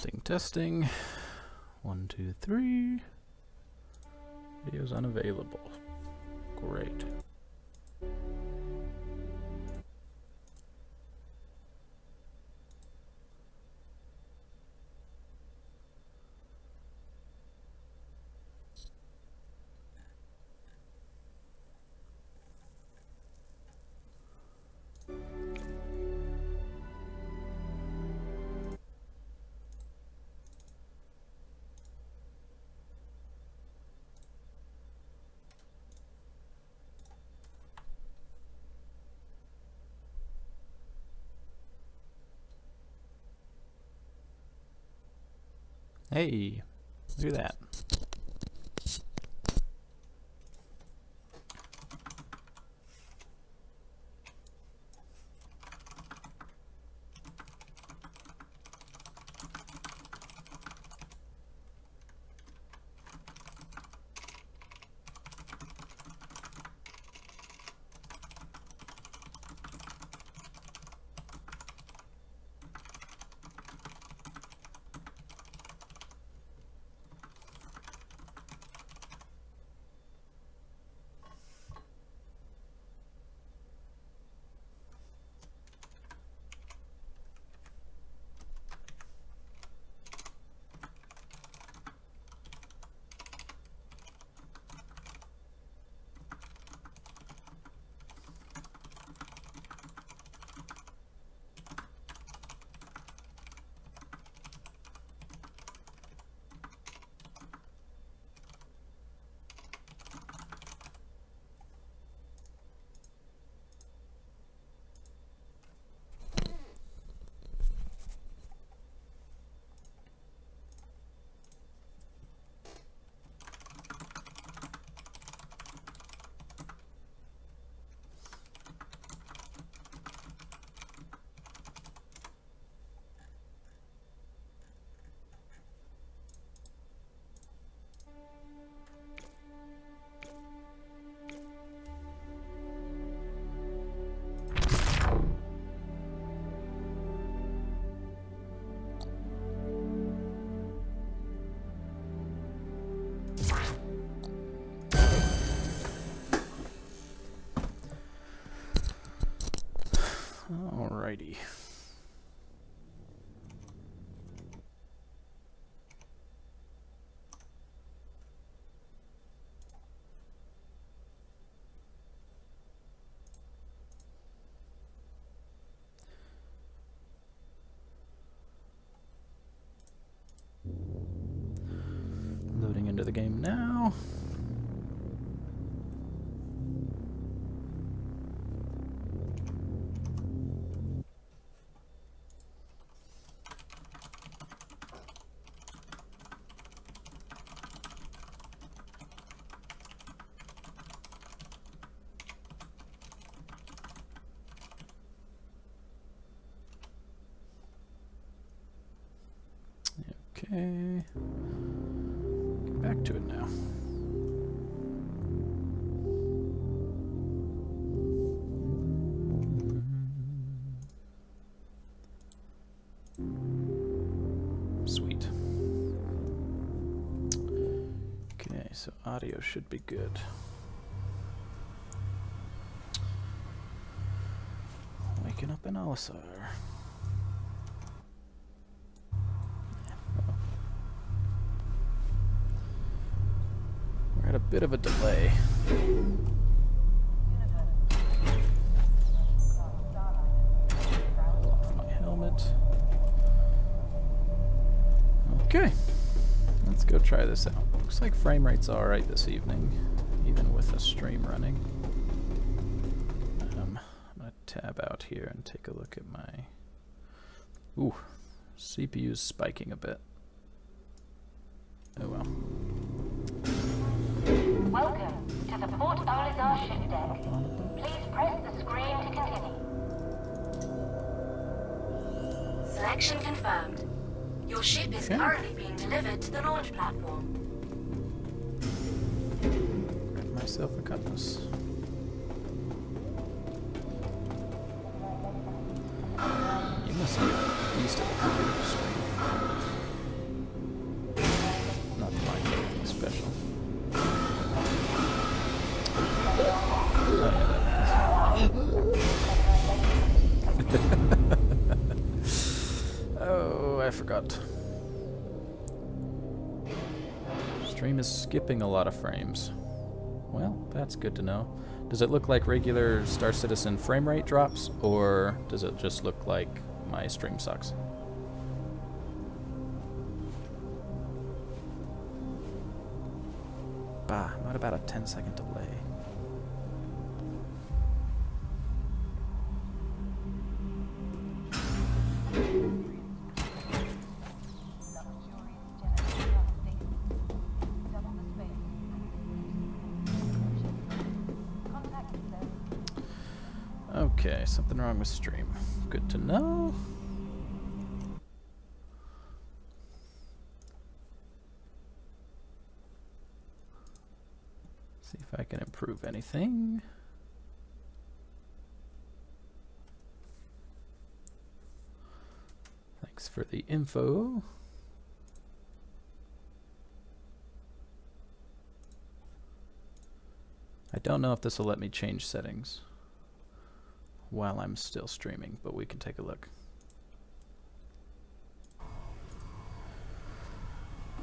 Testing, testing. 1, 2, 3. Video's unavailable. Great. Hey, look at that. Alrighty. Loading into the game now. Okay, get back to it now. Sweet. Okay, so audio should be good. Waking up in Olisar. We're at a bit of a delay. Off my helmet. Okay, let's go try this out. Looks like frame rate's alright this evening, even with the stream running. I'm gonna tab out here and take a look at my... Ooh, CPU's spiking a bit. Oh well. Welcome to the Port Olisar ship deck. Please press the screen to continue. Selection confirmed. Your ship is currently being delivered to the launch platform. Grab myself a cutlass. You must be a beast of a computer screen. forgot. Stream is skipping a lot of frames. Well, that's good to know. Does it look like regular Star Citizen frame rate drops, or does it just look like my stream sucks? Bah, I'm at about a 10-second delay. Okay, something wrong with stream. Good to know. See if I can improve anything. Thanks for the info. I don't know if this will let me change settings while I'm still streaming, but we can take a look.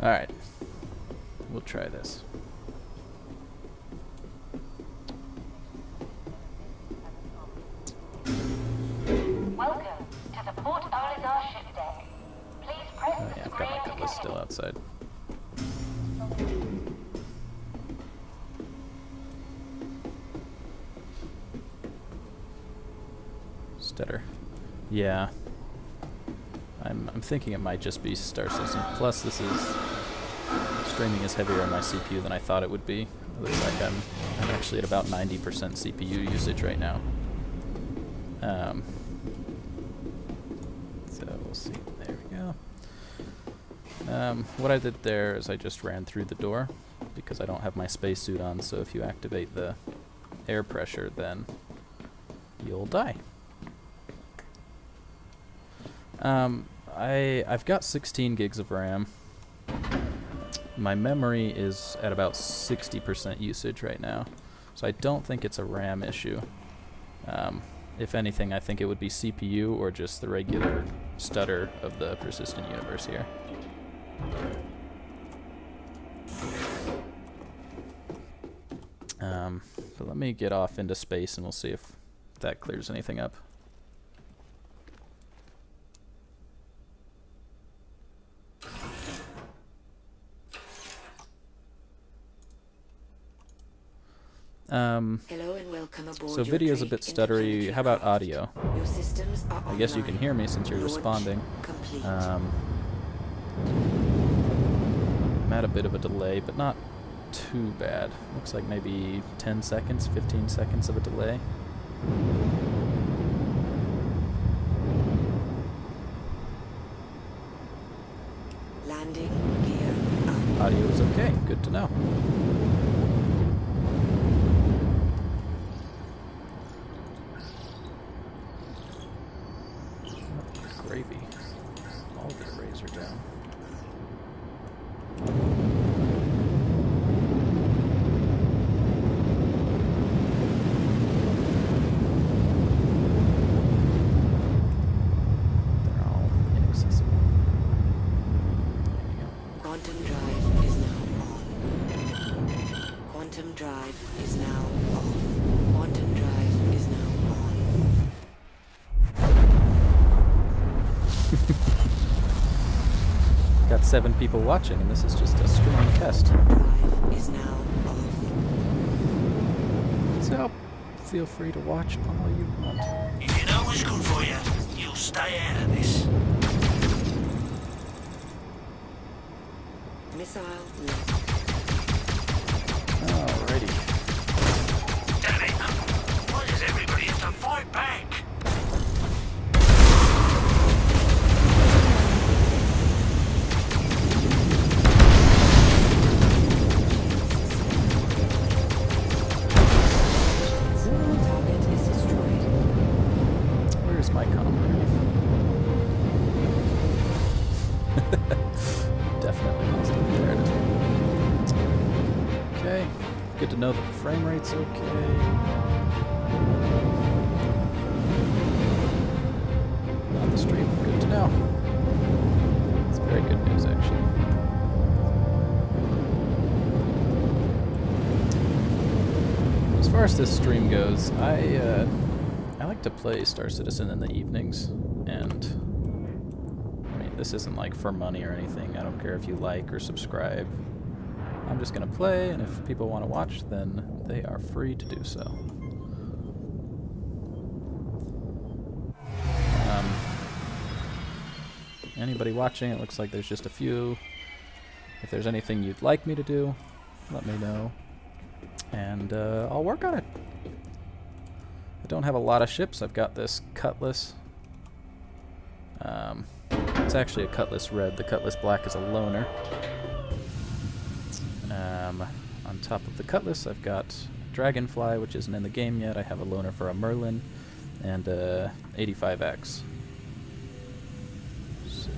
Alright, we'll try this. Welcome to the Port Olisar ship deck. Please press Oh the yeah, I've screen got my to cutlass still outside. Stutter. Yeah. I'm thinking it might just be Star Citizen. Plus this is streaming is heavier on my CPU than I thought it would be. It looks like I'm actually at about 90% CPU usage right now. So we'll see. There we go. What I did there is I just ran through the door because I don't have my spacesuit on, so if you activate the air pressure then you'll die. I've got 16 gigs of RAM. My memory is at about 60% usage right now, so I don't think it's a RAM issue. If anything, I think it would be CPU or just the regular stutter of the persistent universe here. But let me get off into space and we'll see if that clears anything up. Hello and welcome aboard. So video's a bit stuttery. How about audio? Your systems are I guess you can hear me since you're responding. I'm at a bit of a delay, but not too bad. Looks like maybe 10 seconds, 15 seconds of a delay. Landing gear up. Audio is okay. Good to know. Gravy. All the arrays are down. They're all inaccessible. There you go. Quantum drive is now on. Quantum drive is now off. Quantum drive is now on. Got 7 people watching, and this is just a streaming test. Drive is now off. So, feel free to watch all you want. If you know what's good for you, you'll stay out of this. Missile launched. Alrighty. Damn it! Why does everybody have to fight back? Target is destroyed. Where's my comrade? Definitely lost him there. Okay. Good to know that the frame rate's okay. On the stream. Good to know. as this stream goes, I like to play Star Citizen in the evenings, and I mean, this isn't like for money or anything. I don't care if you like or subscribe. I'm just gonna play, and if people want to watch, then they are free to do so. Anybody watching? It looks like there's just a few. If there's anything you'd like me to do, let me know, and I'll work on it. I don't have a lot of ships. I've got this Cutlass. It's actually a Cutlass Red. The Cutlass Black is a loner. On top of the Cutlass, I've got Dragonfly, which isn't in the game yet. I have a loner for a Merlin, and 85X. So,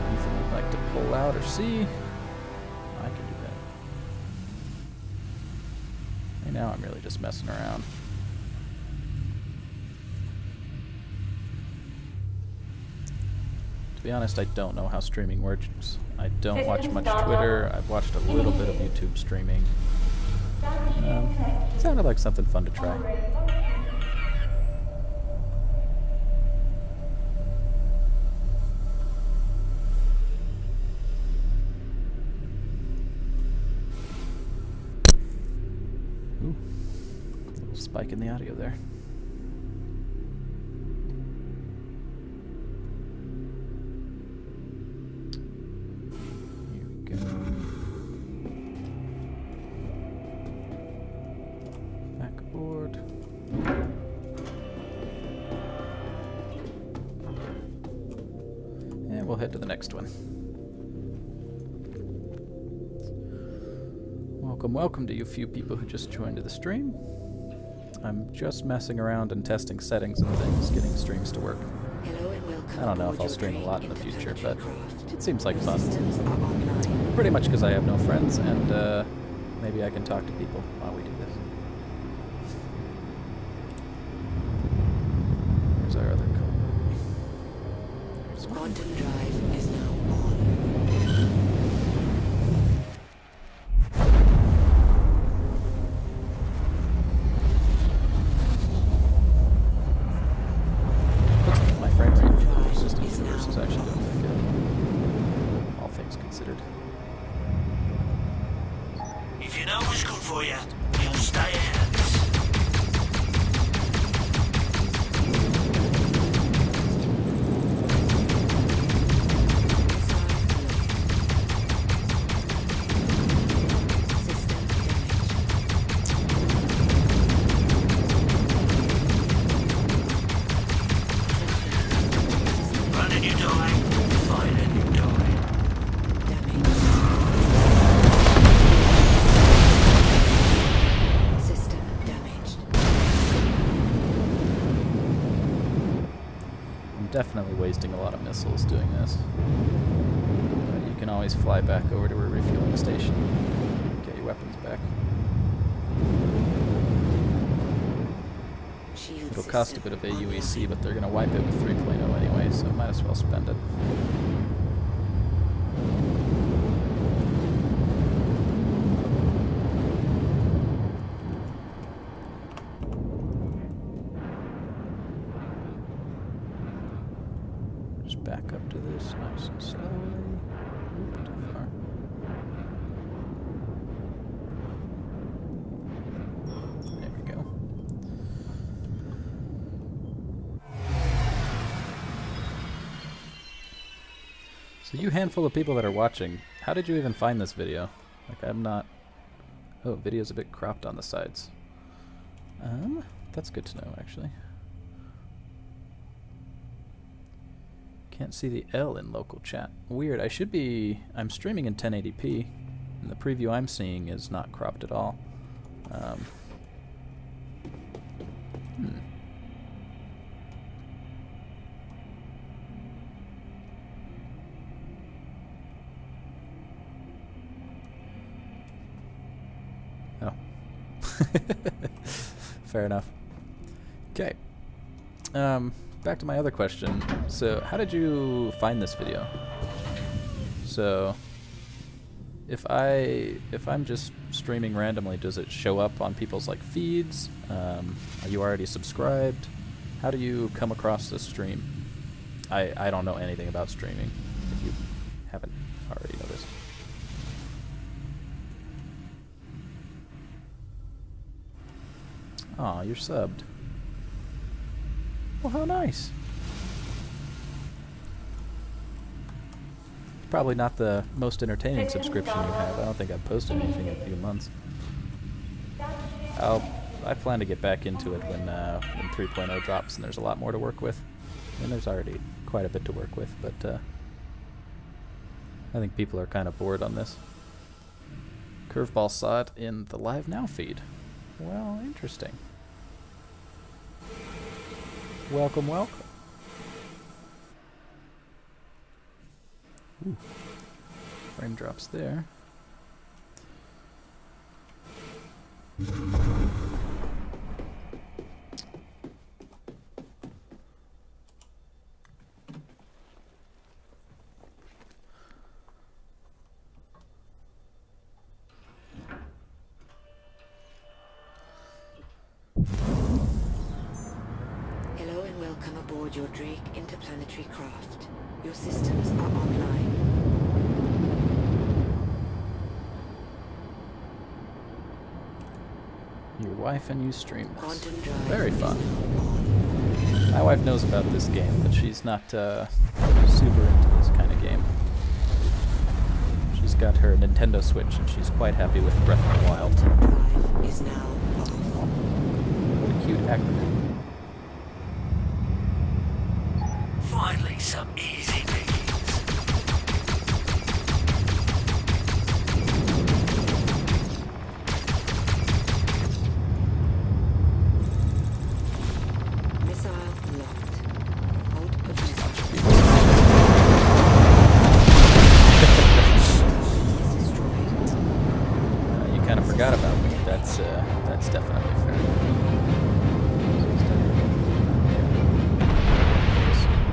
anything you'd like to pull out or see, I can do that. Right now I'm really just messing around. To be honest, I don't know how streaming works. I don't watch much Twitter. I've watched a little bit of YouTube streaming. It sounded like something fun to try. Ooh, little spike in the audio there. Backboard. And we'll head to the next one. Welcome to you few people who just joined the stream. I'm just messing around and testing settings and things, getting streams to work. Hello and welcome. I don't know if I'll aboard stream a your lot in train the future, interplanetary but craft. it seems like fun. Systems are online. Pretty much because I have no friends, and maybe I can talk to people while we do this. Here's our other code. There's one. Quantum drive is now on. Looks like my frame rate for the Drive Persistent is Universe is now actually doing on. pretty good. All things considered. If you know what's good for you, you'll stay ahead. System damage. Run and you die, fight and you die. Damage. System damaged. I'm definitely wasting a lot of missiles doing this. But you can always fly back over to a refueling station and get your weapons back. Shield It'll cost a system bit of AUEC, online. but they're going to wipe it with 3.0 anyway, so might as well spend it. Just back up to this nice and slowly. Oop, too far. There we go. So you handful of people that are watching, how did you even find this video? Like, I'm not... Oh, video's a bit cropped on the sides. That's good to know, actually. Can't see the L in local chat. Weird, I should be... I'm streaming in 1080p, and the preview I'm seeing is not cropped at all. Oh. Fair enough. Okay. Back to my other question. So, how did you find this video? So, if I'm just streaming randomly, does it show up on people's like feeds? Are you already subscribed? How do you come across the stream? I don't know anything about streaming, if you haven't already noticed. Aw, you're subbed. Well, how nice. Probably not the most entertaining subscription you have. I don't think I've posted anything in a few months. I plan to get back into it when 3.0 drops and there's a lot more to work with. And there's already quite a bit to work with, but I think people are kind of bored on this. Curveball saw it in the Live Now feed. Well, interesting. Welcome, welcome. Ooh. Frame drops there. Hello and welcome aboard your Drake interplanetary craft. Your systems are online. Your wife and you stream this. Quantum drive Very is fun. now on. My wife knows about this game, but she's not super into this kind of game. She's got her Nintendo Switch and she's quite happy with Breath of the Wild. Quantum drive is now off. What a cute acronym. Finally, some easy pickings. Missile locked. Hold position. Is destroyed. You kind of forgot about me. That's definitely fair.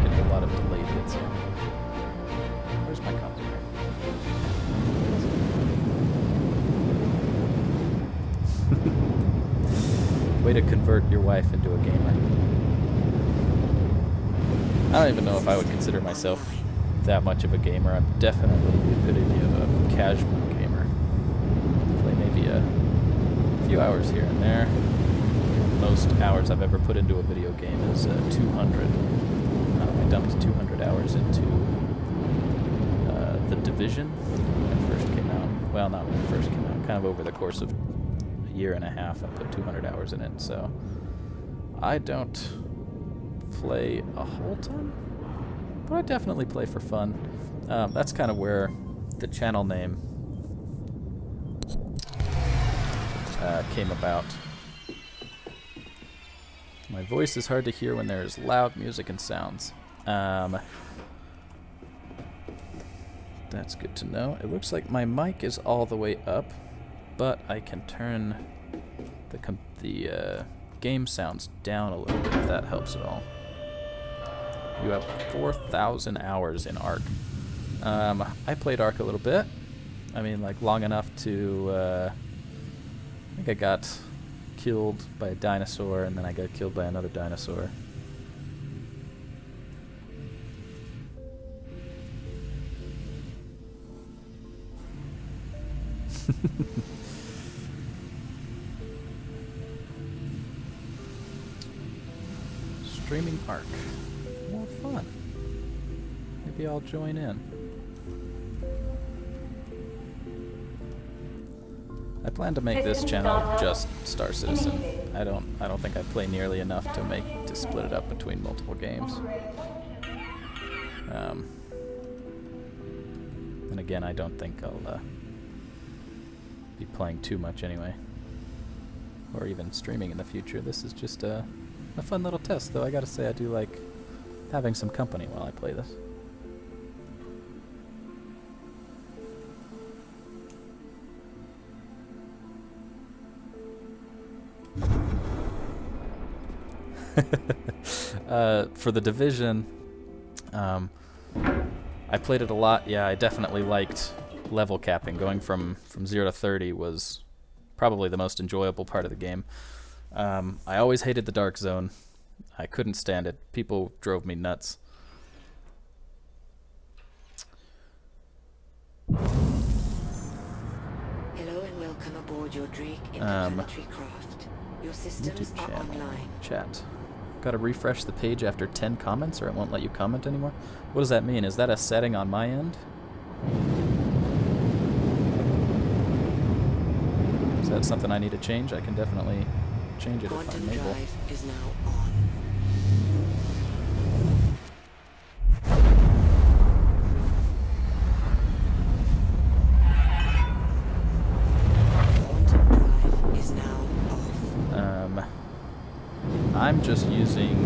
Getting a lot of delayed hits here. Where's my computer? Way to convert your wife into a gamer. I don't even know if I would consider myself that much of a gamer. I'm definitely the epitome of a casual gamer. Play maybe a few hours here and there. Most hours I've ever put into a video game is 200. I dumped 200 hours into The Division when it first came out. Well, not when it first came out. Kind of over the course of a year and a half, I put 200 hours in it. So I don't play a whole ton, but I definitely play for fun. That's kind of where the channel name came about. My voice is hard to hear when there's loud music and sounds. That's good to know. It looks like my mic is all the way up, but I can turn the game sounds down a little bit if that helps at all. You have 4,000 hours in Ark. I played Ark a little bit. I mean, like long enough to, I think I got killed by a dinosaur and then I got killed by another dinosaur. Streaming Ark. More fun. Maybe I'll join in. I plan to make this channel just Star Citizen. I don't think I play nearly enough to split it up between multiple games. And again, I don't think I'll be playing too much anyway, or even streaming in the future. This is just a fun little test, though. I gotta say, I do like having some company while I play this. For The Division, I played it a lot. Yeah, I definitely liked level capping, going from 0 to 30 was probably the most enjoyable part of the game. I always hated the Dark Zone. I couldn't stand it. People drove me nuts. Hello and welcome aboard your Drake interplanetary craft. Your systems YouTube are channel. online. Chat. Gotta refresh the page after 10 comments or it won't let you comment anymore? What does that mean? Is that a setting on my end? Is that something I need to change? I can definitely change it if Quantum I'm able. drive is now on. Quantum drive is now off. I'm just using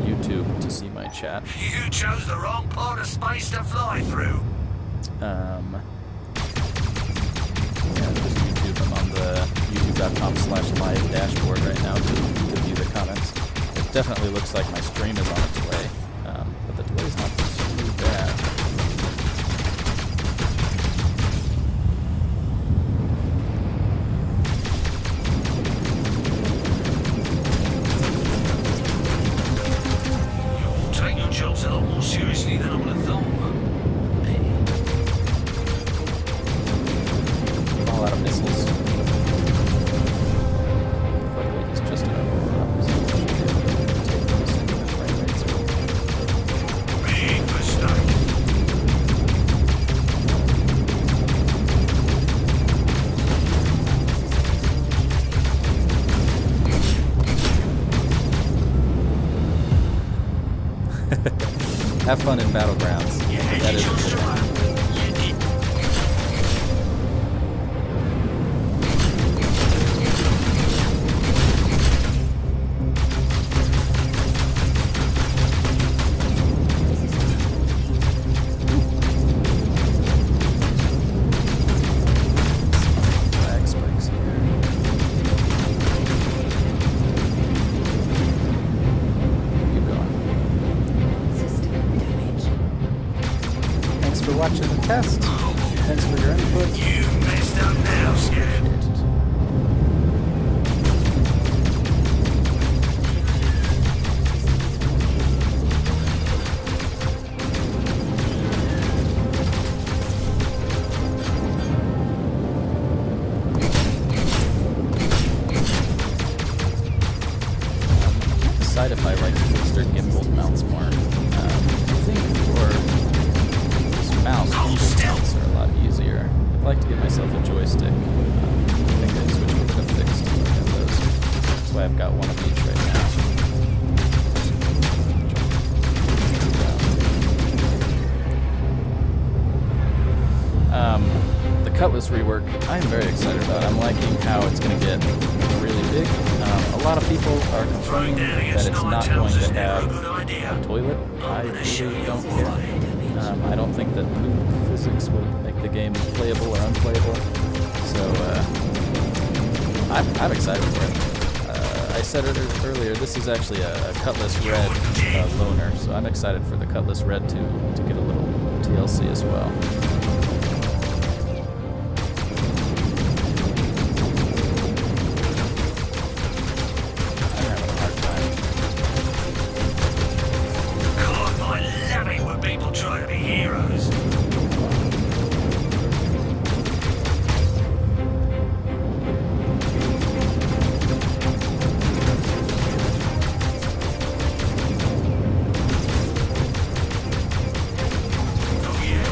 YouTube to see my chat. You chose the wrong part of space to fly through. Yeah, just YouTube. I'm on the youtube.com/live dashboard right now to view the comments. It definitely looks like my stream is on a delay, but the delay's not too bad. You'll take your jobs a lot more seriously than I would have thought. All out of missiles. Luckily, he's just an overall. So take this into the frame rates. Big mistake. Have fun in Battlegrounds. That is a good one. Flag spikes here. Keep going. System damage. Thanks for watching the test. Thanks for your input. You messed up now, Scab. Decide if I like fixed gimbal mounts more. I think for this mouse, gimbal mounts are a lot easier. I'd like to get myself a joystick. I think I'd switch over to fixed and look at those. That's why I've got one of each right now. The Cutlass rework, I'm very excited about. I'm liking how it's going to get really big. A lot of people are complaining that it's not going to have a toilet. I really don't care. I don't think that poop physics will make the game playable or unplayable. So I'm excited for it. I said it earlier, this is actually a Cutlass Red loaner, so I'm excited for the Cutlass Red to get a little TLC as well. God, I love it when people try to be heroes. Oh yeah,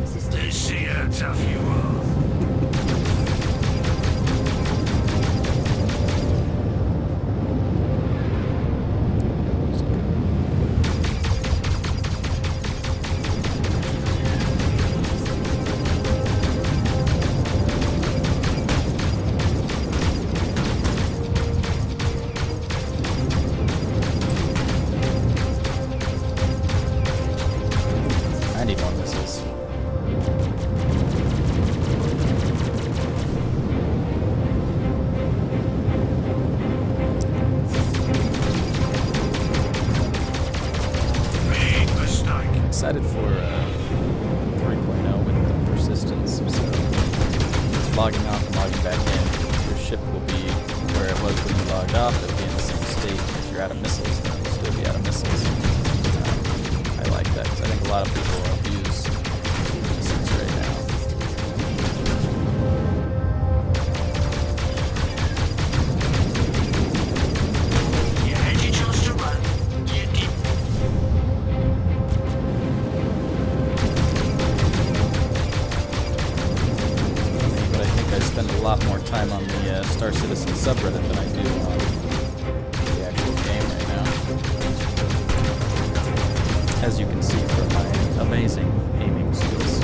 let's see how tough you are. I need more missiles. Big mistake. Excited for 3.0 with the persistence. So you're out of missiles, then you'll still be out of missiles. I like that because I think a lot of people abuse missiles right now. You had your chance to run. You didn't. But I think I spend a lot more time on the Star Citizen subreddit than I do on the actual game right now. As you can see from my amazing aiming skills,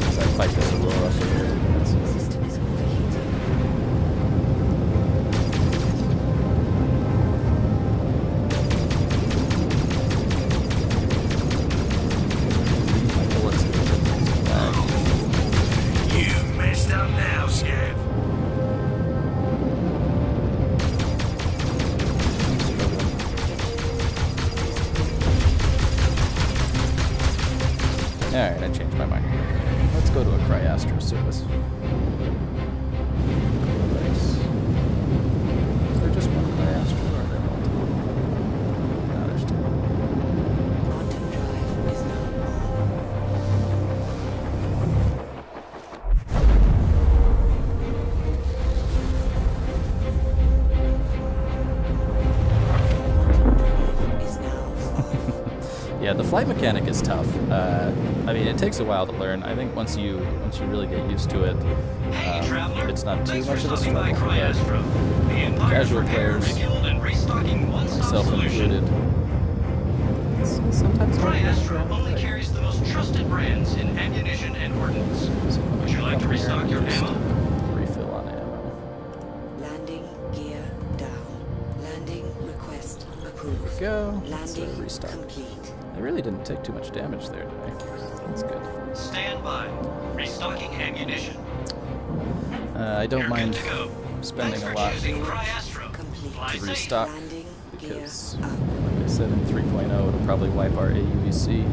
as I fight this Aurora for 30 minutes. System is overheating. My bullets are a bit lag. You messed up now, Scav. Alright, I changed my mind. Let's go to a Cryastro service. Is there just one Cryastro or are there multiple? No, there's two. Quantum drive is now on. Quantum drive is now off. Yeah, the flight mechanic is tough. I mean, it takes a while to learn. I think once you really get used to it, Hey, traveler. it's not too Thanks for much of a stopping by struggle. But Cryastro. The Empire's Casual repair, players, rebuild, and restocking one-stop myself solution. included, it's sometimes hard to Cryastro understand. only carries the most trusted brands in ammunition and ordnance. So Would you like to come here restock and your just ammo? refill on ammo. Landing gear down. Landing request There approved. we go. Let's Landing restock. complete. I really didn't take too much damage there, did I? That's good. Stand by. Restocking ammunition. I don't You're mind good to go. spending Thanks a for lot choosing Cryastro. Complete. Fly to safe. restock Landing gear because, up. like I said, in 3.0 it'll probably wipe our AUEC.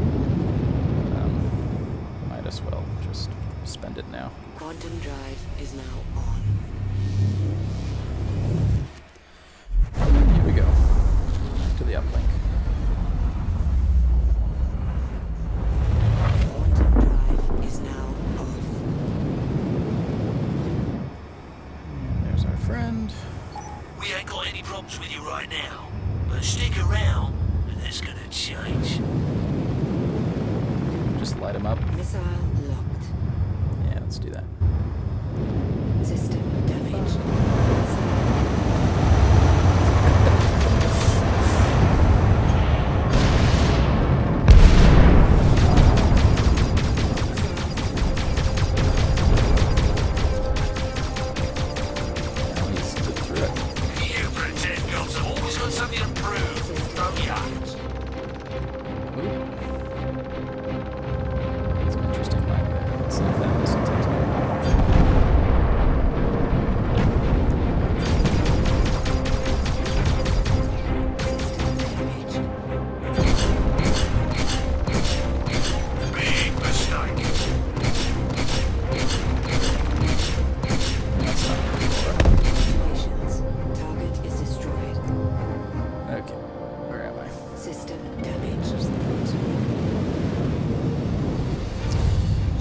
Might as well just spend it now. Quantum drive is now on. Here we go. Back to the uplink. Quantum drive is now off. And there's our friend. We ain't got any problems with you right now. But stick around, and that's gonna change. Just light him up. Missile locked. Yeah, let's do that. System damaged. Now he's good through it. You pretend guns have always got something to prove, don't ya? Ooh. Some interesting lag there. Let's see if that missile takes me. System damaged. Big mistake. That's not Aurora. Missions. Target is destroyed. Okay, where am I? System damaged. There's the point.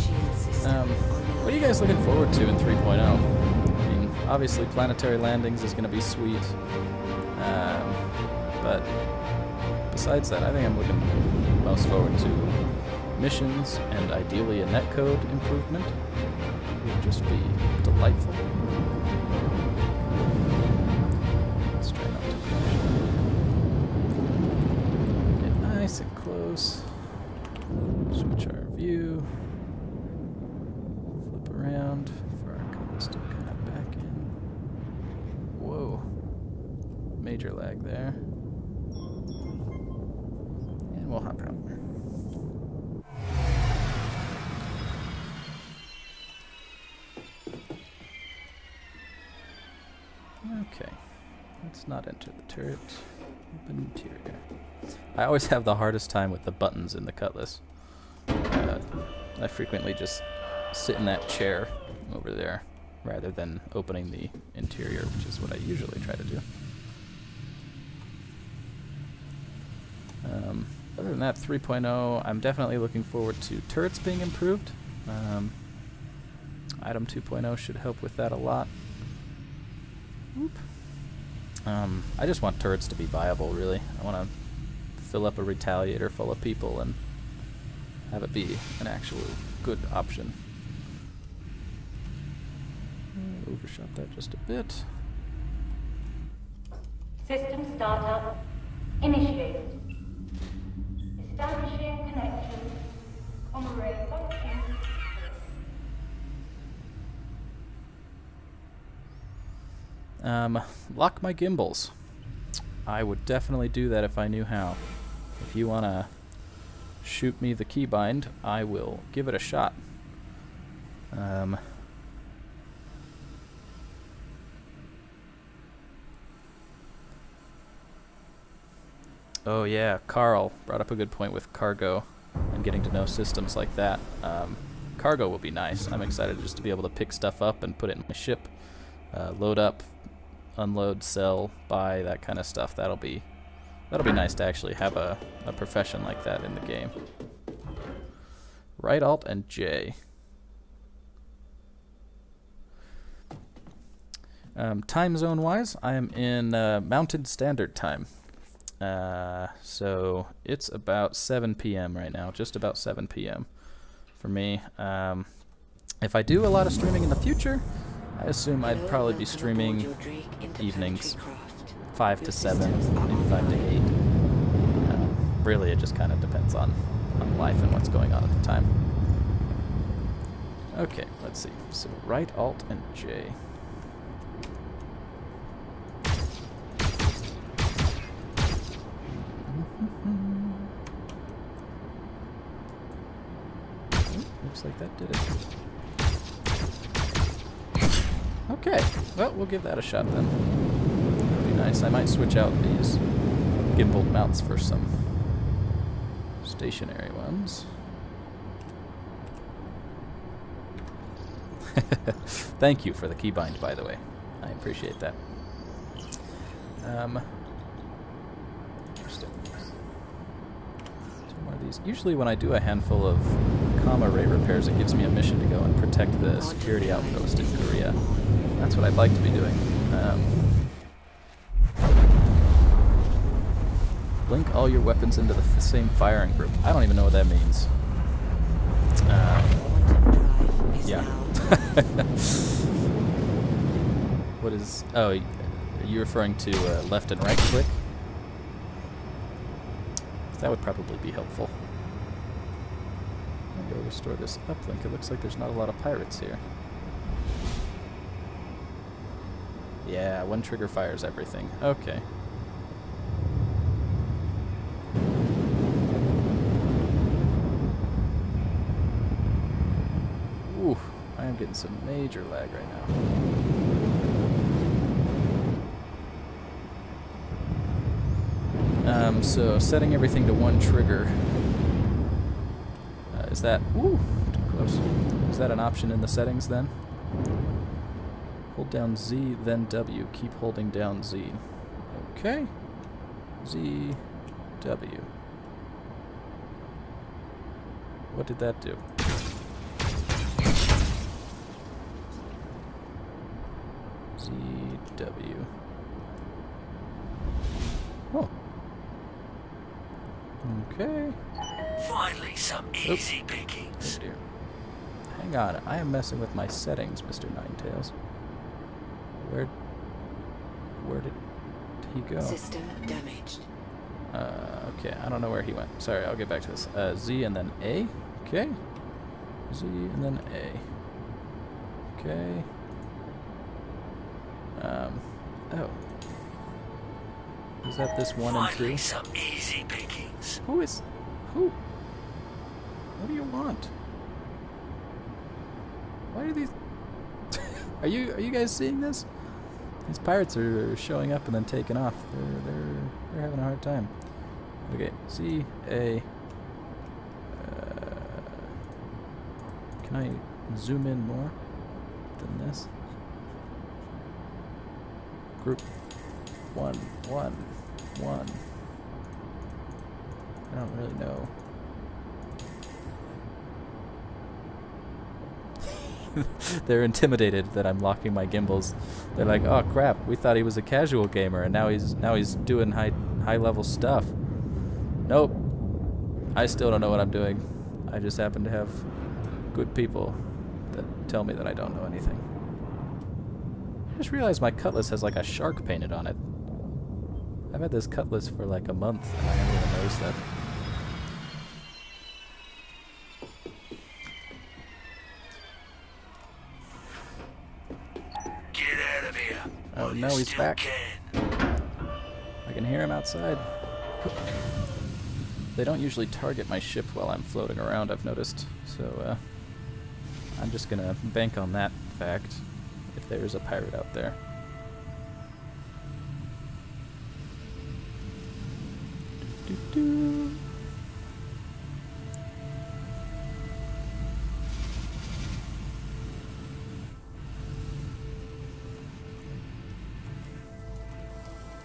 Shield system What are you guys looking forward to in 3.0? I mean, obviously planetary landings is going to be sweet. But besides that, I think I'm looking most forward to missions and ideally a netcode improvement. It would just be delightful. Let's try not to crash. Get nice and close. Switch our view. Flip around for our compass to kind of back in. Whoa. Major lag there. And we'll hop out. Okay. Let's not enter the turret. Open interior. I always have the hardest time with the buttons in the Cutlass. I frequently just sit in that chair over there rather than opening the interior, which is what I usually try to do. Other than that, 3.0, I'm definitely looking forward to turrets being improved. Item 2.0 should help with that a lot. Whoop. I just want turrets to be viable, really. I want to fill up a Retaliator full of people and have it be an actual good option. Overshot that just a bit. System startup initiated. Establishing connection. Array function. Lock my gimbals. I would definitely do that if I knew how. If you want to shoot me the keybind, I will give it a shot. Oh yeah, Carl brought up a good point with cargo and getting to know systems like that. Cargo will be nice. I'm excited just to be able to pick stuff up and put it in my ship. Load up, unload, sell, buy, that kind of stuff. That'll be nice to actually have a profession like that in the game. Right Alt and J. Time zone wise, I am in Mountain Standard Time. So it's about 7 p.m. right now, just about 7 p.m. for me. If I do a lot of streaming in the future, I assume I'd probably be streaming evenings, 5 to 7, maybe 5 to 8. Really, it just kind of depends on life and what's going on at the time. Okay, let's see. So right Alt and J. Looks like that did it. Okay, well, we'll give that a shot then. That'd be nice. I might switch out these gimbal mounts for some stationary ones. Thank you for the keybind, by the way. I appreciate that. Usually when I do a handful of comma ray repairs, it gives me a mission to go and protect the security outpost in Korea. That's what I'd like to be doing. Link all your weapons into the same firing group. I don't even know what that means. Yeah. What is... Oh, are you referring to left and right click? That would probably be helpful. I'll go restore this uplink. It looks like there's not a lot of pirates here. Yeah, one trigger fires everything. Okay. Ooh, I am getting some major lag right now. So setting everything to one trigger. Is that... Ooh, too close. Is that an option in the settings then? Hold down Z, then W. Keep holding down Z. Okay. Z, W. What did that do? Z, W. Oh. Okay. Finally, some easy pickings. Oh dear. Hang on, I am messing with my settings, Mr. Ninetails. Where did he go? System damaged. Okay, I don't know where he went. Sorry, I'll get back to this. Z and then A. Okay. Z and then A. Okay. Oh. Is that this 1 and 2? Finally, some easy pickings. Who? What do you want? Why are these... Are you guys seeing this? These pirates are showing up and then taking off. They're having a hard time. Okay, C, A. Can I zoom in more than this? Group 1, 1, 1. I don't really know. They're intimidated that I'm locking my gimbals. They're like, "Oh crap, we thought he was a casual gamer, and now he's doing high level stuff." Nope. I still don't know what I'm doing. I just happen to have good people that tell me that I don't know anything. I just realized my cutlass has like a shark painted on it. I've had this cutlass for like a month, and I haven't even noticed that. Oh, no, he's back. I can hear him outside. They don't usually target my ship while I'm floating around, I've noticed. So, I'm just gonna bank on that fact, if there is a pirate out there. Doo-doo-doo.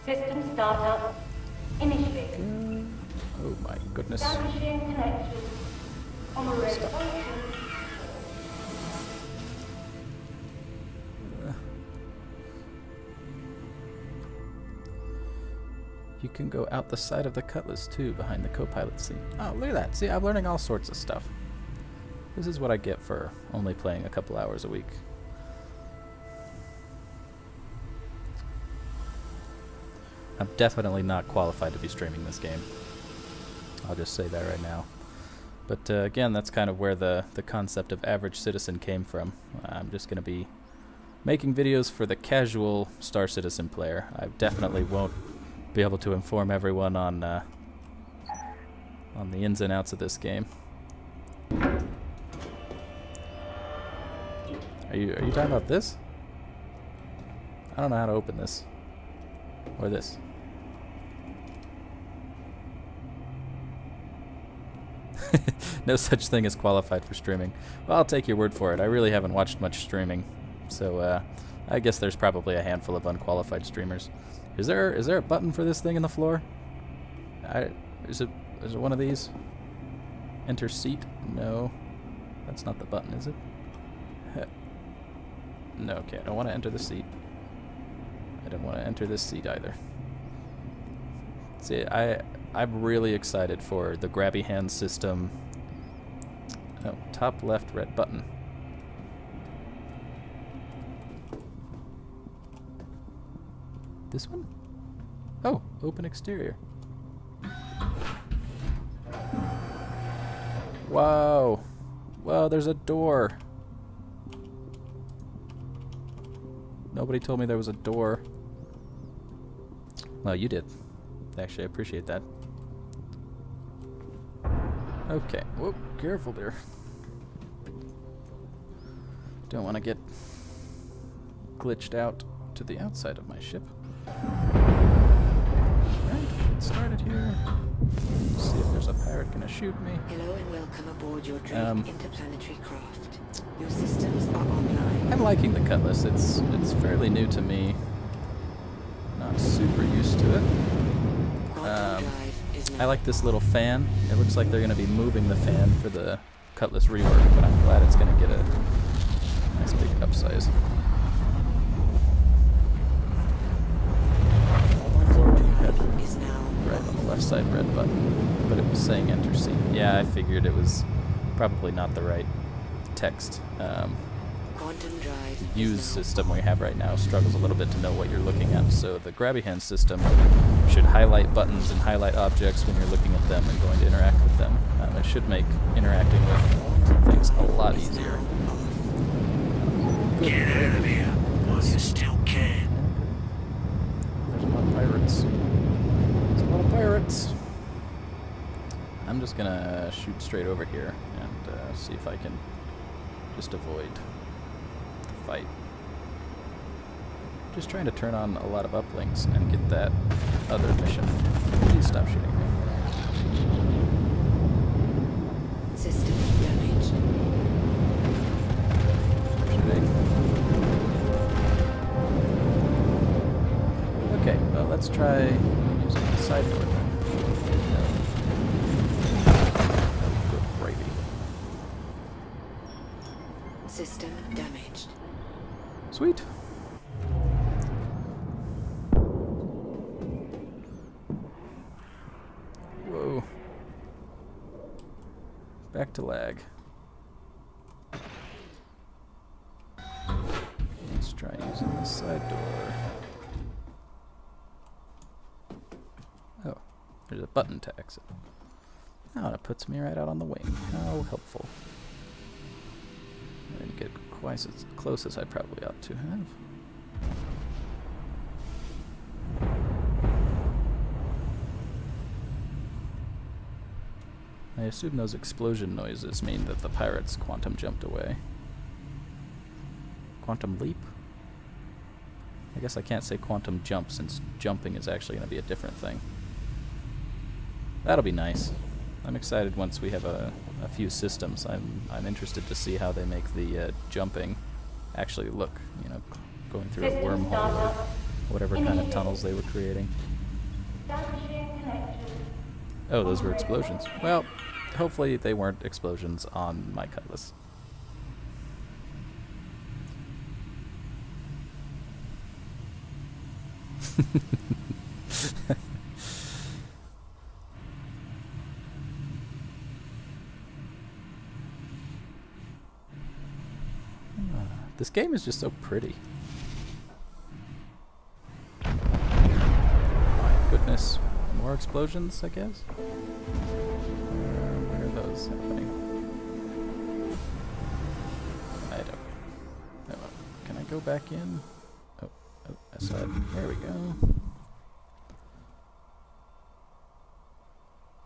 System startup initiated. Oh my goodness. Establishing connection. On array function. You can go out the side of the cutlass too, behind the co-pilot seat. Oh, look at that. See, I'm learning all sorts of stuff. This is what I get for only playing a couple hours a week. I'm definitely not qualified to be streaming this game. I'll just say that right now. But again, that's kind of where the concept of average citizen came from. I'm just going to be making videos for the casual Star Citizen player. I definitely won't be able to inform everyone on the ins and outs of this game. Are you talking about this? I don't know how to open this. Or this. No such thing as qualified for streaming. Well, I'll take your word for it. I really haven't watched much streaming, so I guess there's probably a handful of unqualified streamers. Is there a button for this thing in the floor? Is it one of these? Enter seat? No, that's not the button, is it? No, okay, I don't want to enter the seat. I don't want to enter this seat either. See, I'm really excited for the grabby hand system. Oh, top left red button. This one? Oh, open exterior. Wow. Wow, there's a door. Nobody told me there was a door. Well, you did. Actually, I appreciate that. Okay. Whoa, careful there. Don't want to get glitched out to the outside of my ship. Alright, get started here. See if there's a pirate gonna shoot me. Hello and welcome aboard your Drake interplanetary craft. Your systems are online. I'm liking the Cutlass. It's fairly new to me. Not super used to it. I like this little fan. It looks like they're going to be moving the fan for the Cutlass rework, but I'm glad it's going to get a nice big upsize. Right on the left side red button, but it was saying enter seat. Yeah, I figured it was probably not the right text. The use system we have right now struggles a little bit to know what you're looking at, so the grabby hand system should highlight buttons and highlight objects when you're looking at them and going to interact with them. It should make interacting with things a lot easier. Get out of here while you still can. There's a lot of pirates. There's a lot of pirates. I'm just gonna shoot straight over here and see if I can just avoid the fight. Just trying to turn on a lot of uplinks and get that other mission. Please stop shooting me. System damaged. Shooting. Okay, well let's try using the side door then. system damaged. Sweet. Whoa. Back to lag. Let's try using this side door. Oh, there's a button to exit. Oh, and it puts me right out on the wing. How helpful. I didn't get quite as close as I probably ought to have. I assume those explosion noises mean that the pirates quantum jumped away. Quantum leap? I guess I can't say quantum jump since jumping is actually going to be a different thing. That'll be nice. I'm excited once we have a few systems. I'm interested to see how they make the jumping actually look, you know, going through a wormhole or whatever kind of tunnels they were creating. Oh, those were explosions. Well, hopefully they weren't explosions on my Cutlass. This game is just so pretty. My goodness. More explosions, I guess? Where are those happening? I don't know. Can I go back in? Oh, I saw it. There we go.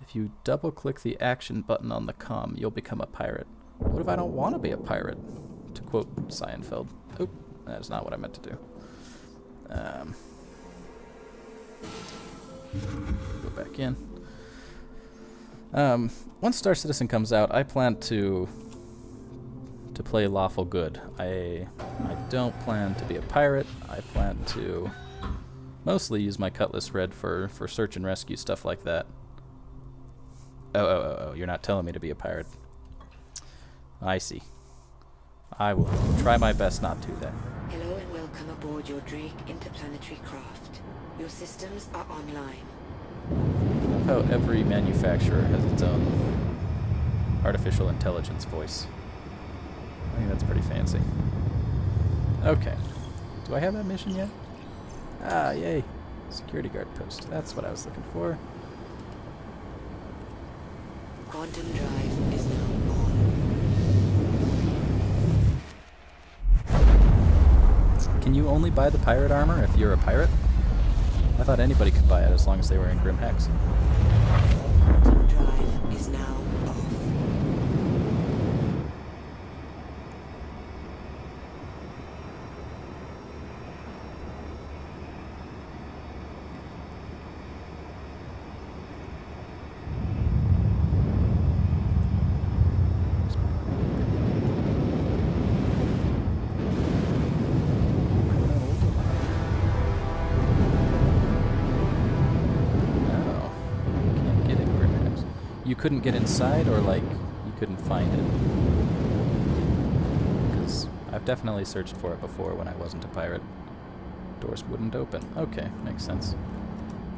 If you double-click the action button on the comm, you'll become a pirate. What if I don't want to be a pirate? To quote Seinfeld. Oh, that is not what I meant to do. Go back in. Once Star Citizen comes out, I plan to play lawful good. I don't plan to be a pirate. I plan to mostly use my Cutlass Red for search and rescue, stuff like that. Oh, you're not telling me to be a pirate. I see. I will try my best not to then. Hello and welcome aboard your Drake interplanetary craft. Your systems are online. I love how every manufacturer has its own artificial intelligence voice. I think that's pretty fancy. Okay. Do I have that mission yet? Ah, yay. Security guard post. That's what I was looking for. Quantum drive is now on. Can you only buy the pirate armor if you're a pirate? I thought anybody could buy it as long as they were in Grim Hex. Quantum drive is now off. You couldn't get inside, or like you couldn't find it? Because I've definitely searched for it before when I wasn't a pirate. Doors wouldn't open. Okay, makes sense.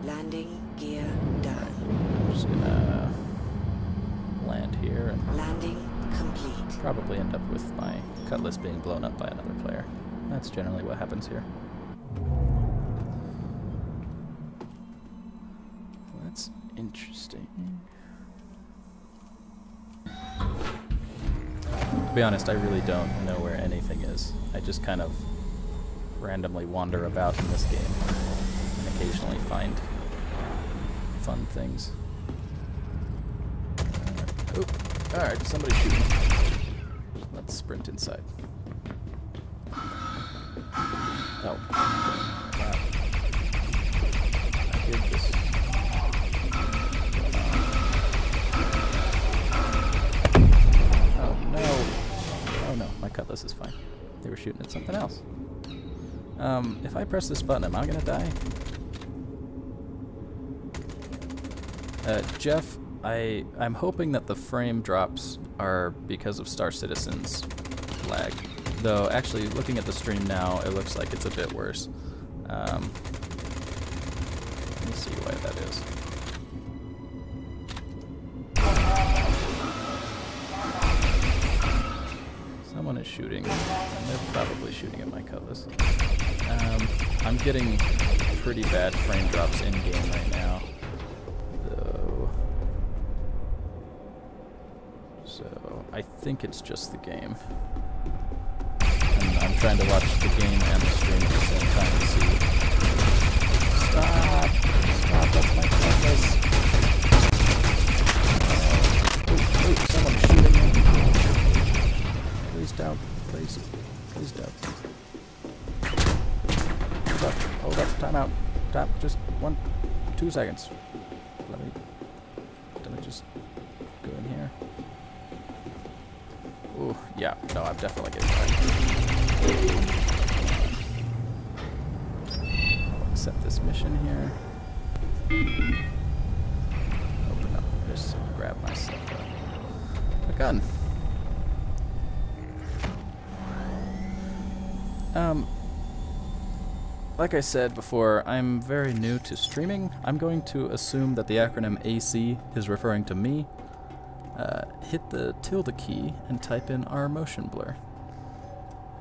Landing gear down. I'm just gonna land here and Landing complete. probably end up with my Cutlass being blown up by another player. That's generally what happens here. That's interesting. To be honest, I really don't know where anything is. I just kind of randomly wander about in this game and occasionally find fun things. Alright, somebody's shooting. Let's sprint inside. Oh. I did this. Oh no, my Cutlass is fine. They were shooting at something else. If I press this button, am I gonna die? Jeff, I'm hoping that the frame drops are because of Star Citizen's lag. Though, actually, looking at the stream now, it looks like it's a bit worse. Let me see why that is. Someone is shooting. They're probably shooting at my cutlass. I'm getting pretty bad frame drops in-game right now, though. So, I think it's just the game. I'm trying to watch the game and the stream at the same time to see. Stop! Stop, that's my cutlass. Oh, someone's shooting me. Please don't. Please. Please don't. Hold up. Time out. Stop. Just 2 seconds. Let me just go in here. Ooh, yeah. No, I'm definitely getting back. I'll accept this mission here. Open up. Just grab myself a gun. Like I said before, I'm very new to streaming. I'm going to assume that the acronym AC is referring to me. Hit the tilde key and type in R motion blur.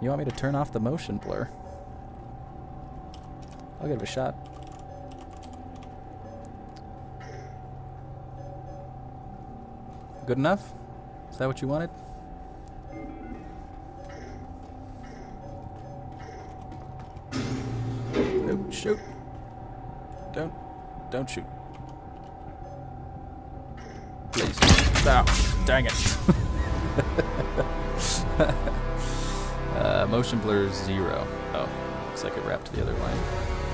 You want me to turn off the motion blur? I'll give it a shot. Good enough? Is that what you wanted? Don't shoot. Don't shoot. Please. Ow. Dang it. Motion blur 0. Oh, looks like it wrapped the other line.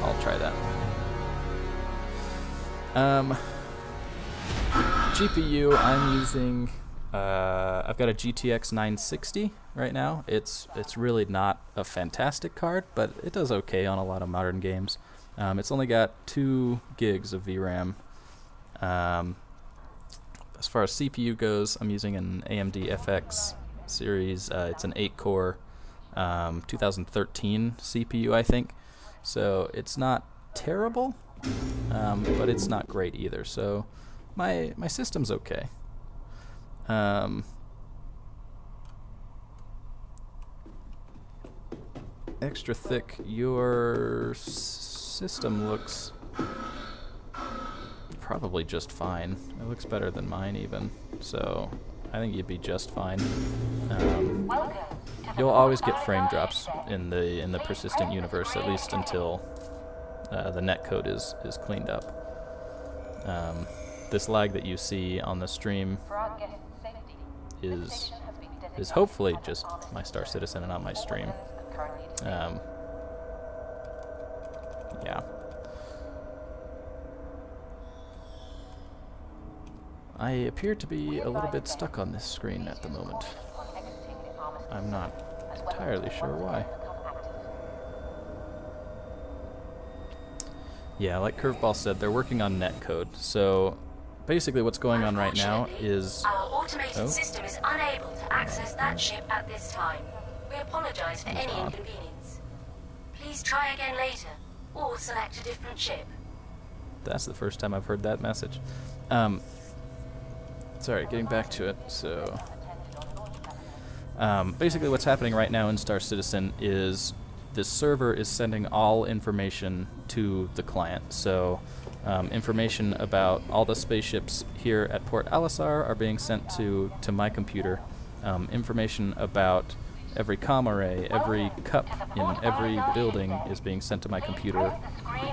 I'll try that. GPU, I'm using, I've got a GTX 960 right now. It's really not a fantastic card, but it does okay on a lot of modern games. It's only got 2 gigs of VRAM. As far as CPU goes, I'm using an AMD FX series. It's an 8-core 2013 CPU, I think. So it's not terrible, but it's not great either. So my system's okay. Extra thick. Your system looks probably just fine. It looks better than mine even. So I think you'd be just fine. You'll always get frame drops in the persistent universe, at least until the netcode is cleaned up. This lag that you see on the stream is hopefully just my Star Citizen and not my stream. Yeah. I appear to be a little bit stuck on this screen at the moment. I'm not entirely sure why. Yeah, like Curveball said, they're working on netcode. So basically what's going on right now is... Our automated system is unable to access that ship at this time. We apologize for any inconvenience. Please try again later, or select a different ship. That's the first time I've heard that message. Sorry, getting back to it. So basically what's happening right now in Star Citizen is this server is sending all information to the client. So information about all the spaceships here at Port Alisar are being sent to my computer. Information about every comm array, every cup in every building is being sent to my computer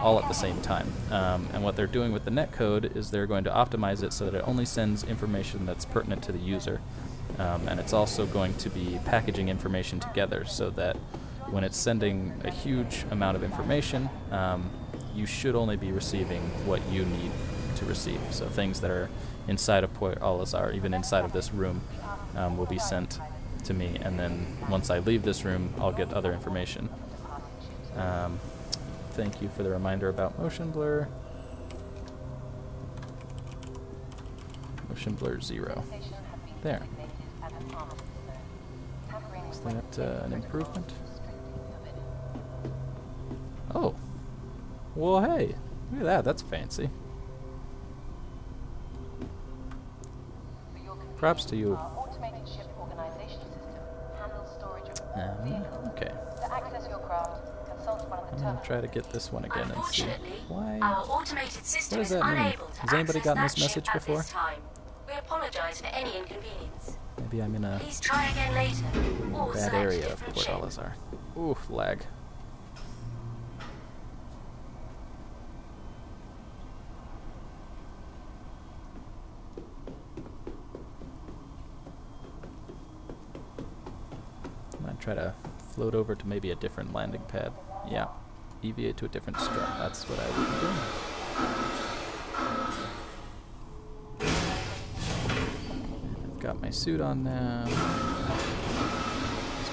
all at the same time. And what they're doing with the netcode is they're going to optimize it so that it only sends information that's pertinent to the user. And it's also going to be packaging information together so that when it's sending a huge amount of information, you should only be receiving what you need to receive. So things that are inside of Port Alisar, even inside of this room, will be sent to me, and then once I leave this room, I'll get other information. Thank you for the reminder about motion blur. Motion blur 0. There. Is that an improvement? Oh. Well, hey. Look at that. That's fancy. Props to you. Okay. I'm gonna try to get this one again and see why. Our automated system What does is that mean? unable to Has anybody access gotten that this message ship at before? this time. We apologize for any inconvenience. Maybe I'm in a Please try again later, or bad select a area of different Port ship. Olisar. Ooh, lag. I'm gonna try to float over to maybe a different landing pad. Yeah, deviate to a different strut. That's what I would be doing. I've got my suit on now. So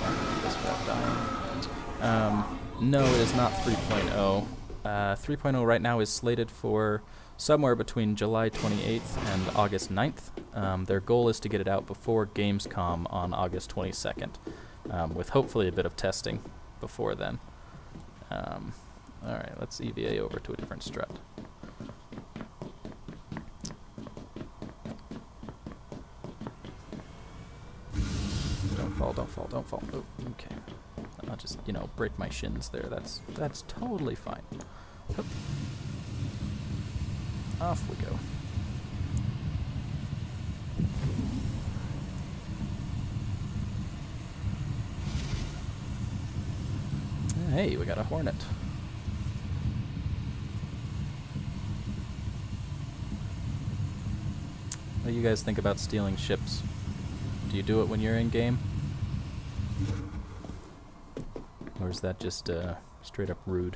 I can do this without dying. No, it is not 3.0. 3.0 right now is slated for somewhere between July 28th and August 9th. Their goal is to get it out before Gamescom on August 22nd, with hopefully a bit of testing before then. Alright, let's EVA over to a different strut. Don't fall, don't fall, don't fall. Oh, okay. I'll just, you know, break my shins there. That's totally fine. Hup. Off we go. Hey, we got a Hornet. What do you guys think about stealing ships? Do you do it when you're in game? Or is that just straight up rude?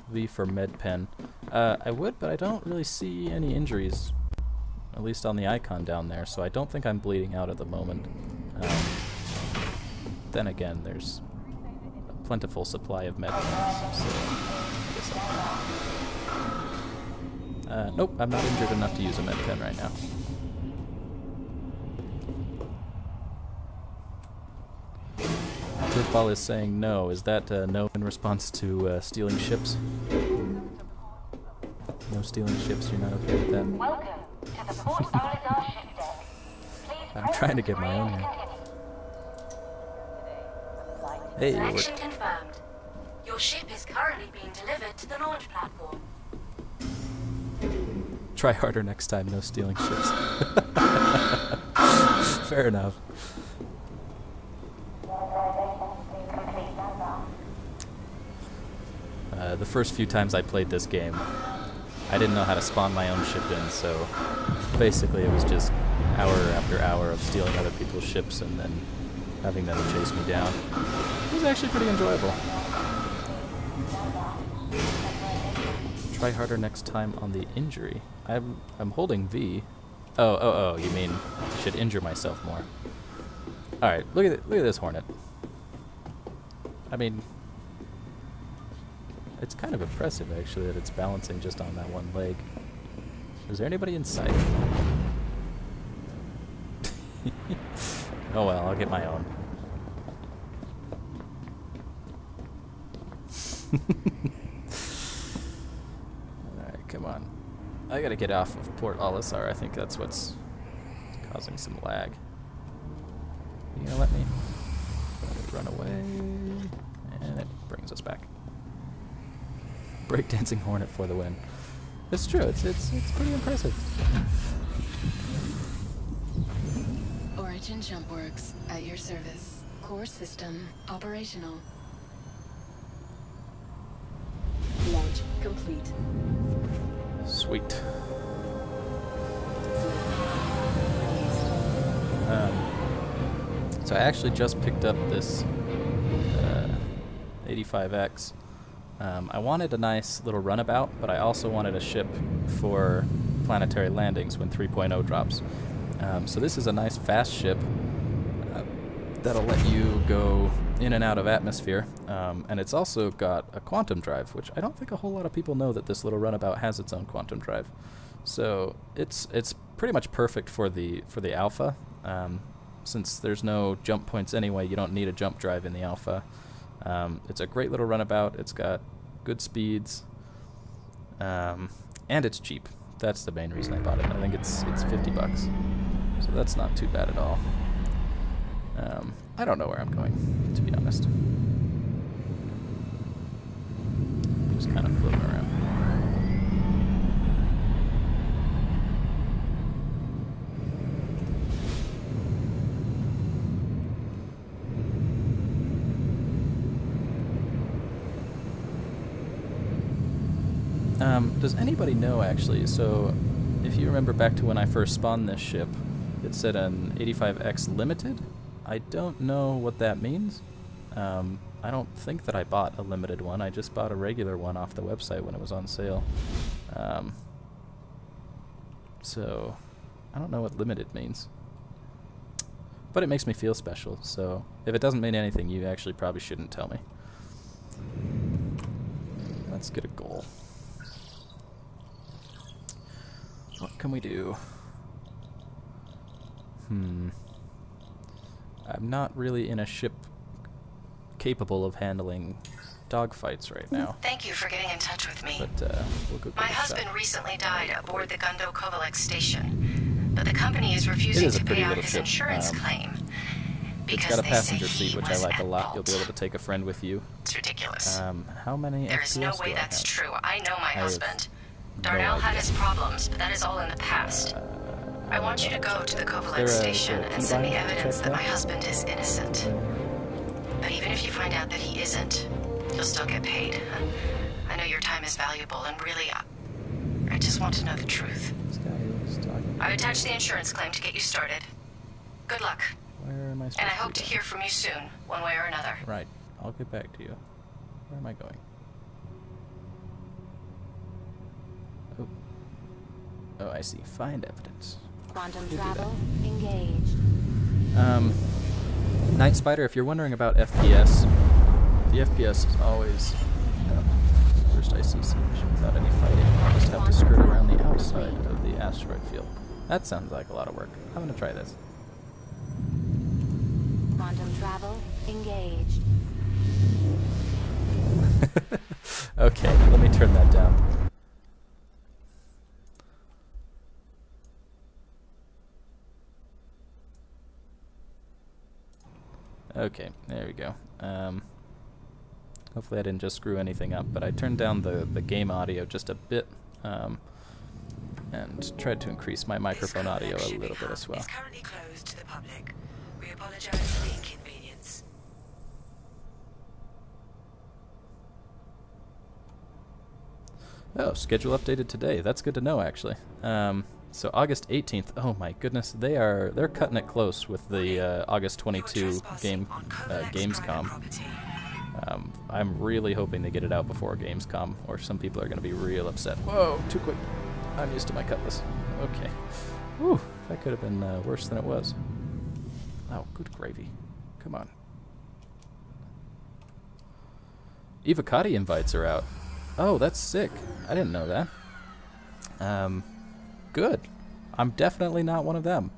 V for MedPen. I would, but I don't really see any injuries, at least on the icon down there, so I don't think I'm bleeding out at the moment. Then again, there's a plentiful supply of MedPens, so I guess I'll nope, I'm not injured enough to use a MedPen right now. Football is saying no. Is that no in response to stealing ships? No stealing ships, you're not okay with that? Welcome to the Port Olisar ship deck. Please I'm trying to get my own here. Hey, Selection confirmed. Your ship is currently being delivered to the launch platform. try harder next time, no stealing ships. Fair enough. The first few times I played this game, I didn't know how to spawn my own ship in, so basically it was just hour after hour of stealing other people's ships and then having them chase me down. It was actually pretty enjoyable. Try harder next time on the injury. I'm holding V. Oh, you mean I should injure myself more. Alright, look at this Hornet. I mean, it's kind of impressive actually that it's balancing just on that one leg. Is there anybody in sight? Oh well, I'll get my own. Alright, come on. I gotta get off of Port Olisar. I think that's what's causing some lag. You gonna let me? Let it run away. And it brings us back. Breakdancing Hornet for the win. It's true, it's pretty impressive. Origin JumpWorks at your service. Core system operational. Launch complete. Sweet. So I actually just picked up this 85X. I wanted a nice little runabout, but I also wanted a ship for planetary landings when 3.0 drops. So this is a nice fast ship that'll let you go in and out of atmosphere, and it's also got a quantum drive, which I don't think a whole lot of people know that this little runabout has its own quantum drive. So it's pretty much perfect for the alpha. since there's no jump points anyway, you don't need a jump drive in the alpha. It's a great little runabout. It's got good speeds, and it's cheap. That's the main reason I bought it. I think it's $50, so that's not too bad at all. I don't know where I'm going, to be honest. Just kind of floating around. Does anybody know, actually? So, if you remember back to when I first spawned this ship, it said an 85X Limited. I don't know what that means. I don't think that I bought a limited one. I just bought a regular one off the website when it was on sale. So, I don't know what limited means. But it makes me feel special, so if it doesn't mean anything, you actually probably shouldn't tell me. Let's get a goal. What can we do? I'm not really in a ship capable of handling dogfights right now. Thank you for getting in touch with me. But we'll go. My husband recently died aboard the Gundo Kovalex station, but the company is refusing to pay out his insurance claim. It's got a passenger seat, which I like a lot. You'll be able to take a friend with you. It's ridiculous. How many There's no way that's true. I know my husband. No Darnell had idea. his problems, but that is all in the past. I want you to go to the Kovalex station and send me evidence that my husband is innocent. But even if you find out that he isn't, you'll still get paid. I know your time is valuable, and really, I just want to know the truth. This guy is talking. I've attached the insurance claim to get you started. Good luck. Where am I supposed And I to hope be to hear from you soon, one way or another. Right. I'll get back to you. Where am I going? Oh. Oh, I see. Find evidence. Quantum do travel engaged. Night Spider, if you're wondering about FPS, the FPS is always... First I see some mission without any fighting. I just have to skirt around the outside of the asteroid field. That sounds like a lot of work. I'm gonna try this. Quantum travel engaged. Okay, let me turn that down. Okay, there we go. Hopefully I didn't just screw anything up, but I turned down the game audio just a bit, and tried to increase my microphone audio a little bit as well. Is currently closed to the public. We apologize for the inconvenience. Oh, schedule updated today. That's good to know, actually. So August 18th. Oh my goodness, they're cutting it close with the August 22 Gamescom. I'm really hoping they get it out before Gamescom, or some people are going to be real upset. Whoa, too quick. I'm used to my cutlass. Okay. Whew, that could have been worse than it was. Oh, good gravy. Come on. Evocati invites are out. Oh, that's sick. I didn't know that. Good. I'm definitely not one of them.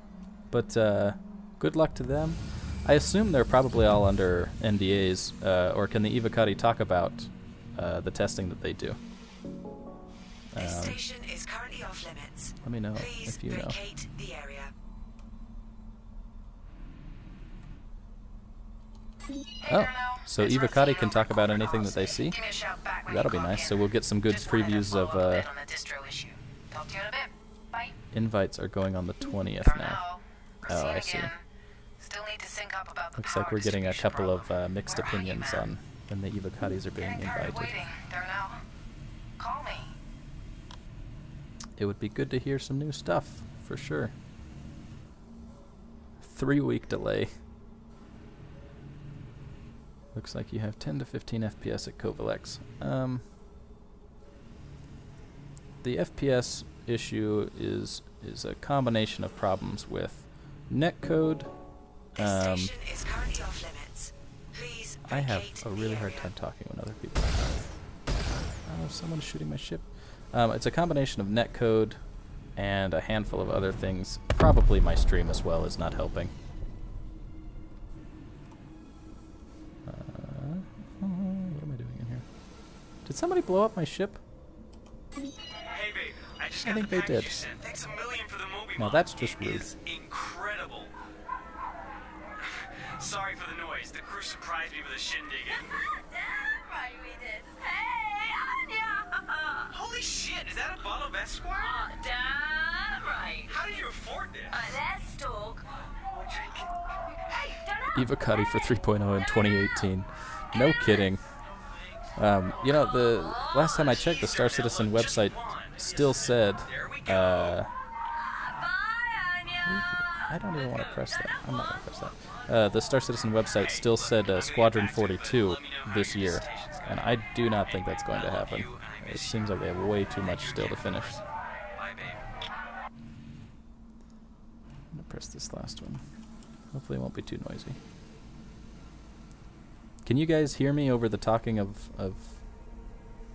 But good luck to them. I assume they're probably all under NDAs, or can the Evocati talk about the testing that they do? This station is currently off limits. Let me know Please if you know. vacate the area. Oh, so Evocati can talk about anything that they see? Give me a shout back when That'll you be clock nice. in. So we'll get some good Just wanted to previews of follow up a bit on the distro issue. Talk to you in a bit. Bye. invites are going on the 20th now. Darnell, Oh, I you see. again. Still need to sync up about the Looks power like we're getting a distribution couple problem. of mixed Where are you, opinions man? on when the Evocatis are being Getting tired of invited. waiting, Darnell. Call me. It would be good to hear some new stuff, for sure. 3-week delay. Looks like you have 10 to 15 FPS at Kovalex. The FPS issue is a combination of problems with netcode. This station is currently off limits. Please I have vacate a the really hard area. time talking when other people are. Oh, someone's shooting my ship. It's a combination of netcode and a handful of other things. Probably my stream as well is not helping. Did somebody blow up my ship? Hey babe, I just I got think the they package did. you sent. Thanks a million for the Moby Now mod. that's just It rude. is incredible. Sorry for the noise. The crew surprised me with a shindig. Right, we did. Hey, Anya! Holy shit, is that a bottle of Esquire? Damn right. How did you afford this? Let's talk. Hey, Eva Cuddy for 3.0 in 2018. No kidding. You know, the last time I checked, the Star Citizen website still said, Bye, Anya. I don't even want to press that. I'm not going to press that. The Star Citizen website still said Squadron 42 this year, and I do not think that's going to happen. It seems like they have way too much still to finish. bye babe. I'm going to press this last one. Hopefully it won't be too noisy. Can you guys hear me over the talking of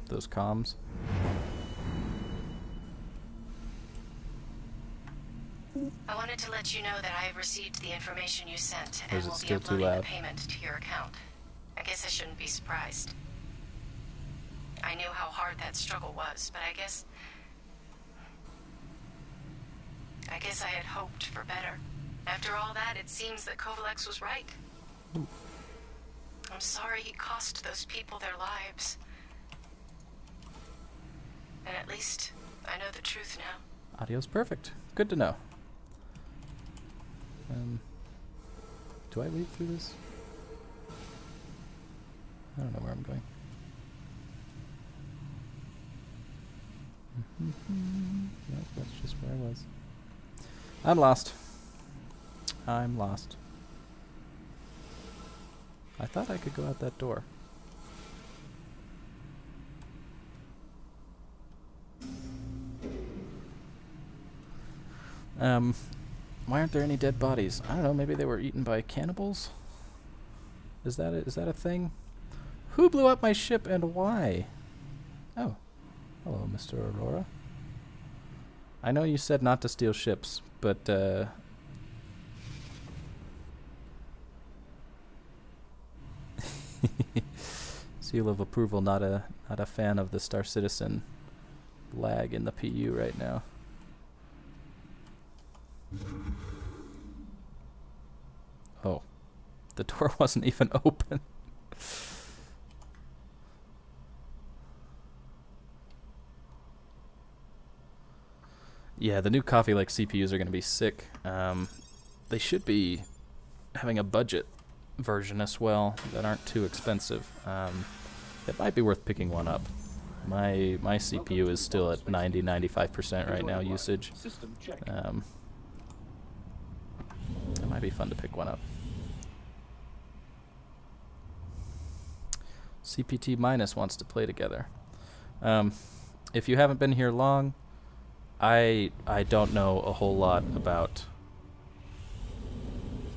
those comms? I wanted to let you know that I have received the information you sent Or and is it will be still too uploading loud? the payment to your account. I guess I shouldn't be surprised. I knew how hard that struggle was, but I guess I had hoped for better. After all that, it seems that Kovalex was right. I'm sorry he cost those people their lives. And at least I know the truth now. Audio's perfect. Good to know. Do I leave through this? I don't know where I'm going. Nope, that's just where I was. I'm lost. I'm lost. I thought I could go out that door. Why aren't there any dead bodies? I don't know, maybe they were eaten by cannibals? Is that a thing? Who blew up my ship and why? Oh. Hello, Mr. Aurora. I know you said not to steal ships, but seal of approval, not a fan of the Star Citizen lag in the PU right now. Oh, the door wasn't even open. Yeah, the new Coffee Lake CPUs are going to be sick. They should be having a budget version as well that aren't too expensive. It might be worth picking one up. My CPU is still at 90-95% right now usage. It might be fun to pick one up. CPT Minus wants to play together. If you haven't been here long, I don't know a whole lot about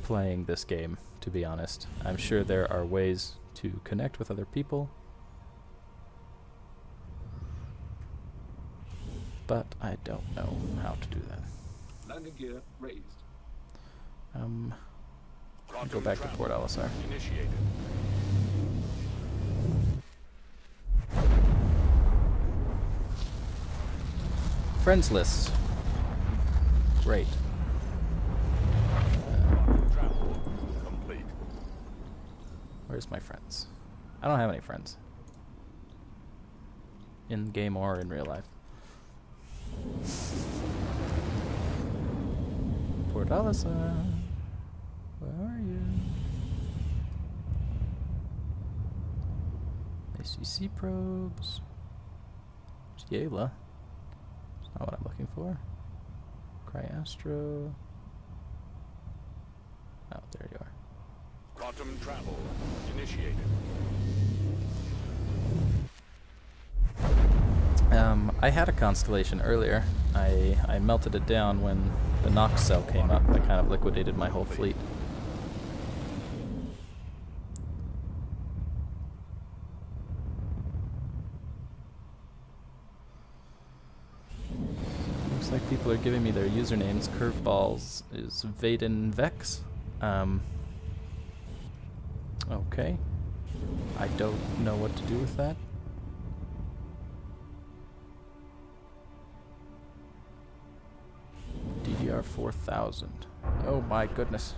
playing this game, to be honest. I'm sure there are ways to connect with other people, but I don't know how to do that. Landing gear raised. I'll go back to Port Olisar. Initiated. Friends list. Great. Travel complete. Where's my friends? I don't have any friends. In game or in real life. Port Olisar. Where are you? ACC probes. Yayla. That's not what I'm looking for. Cryastro. Oh, there you are. Quantum travel initiated. I had a Constellation earlier. I melted it down when the Nox cell came up. I kind of liquidated my whole fleet. Looks like people are giving me their usernames. Curveballs is Vaden Vex. Okay. I don't know what to do with that. are 4,000. Oh my goodness.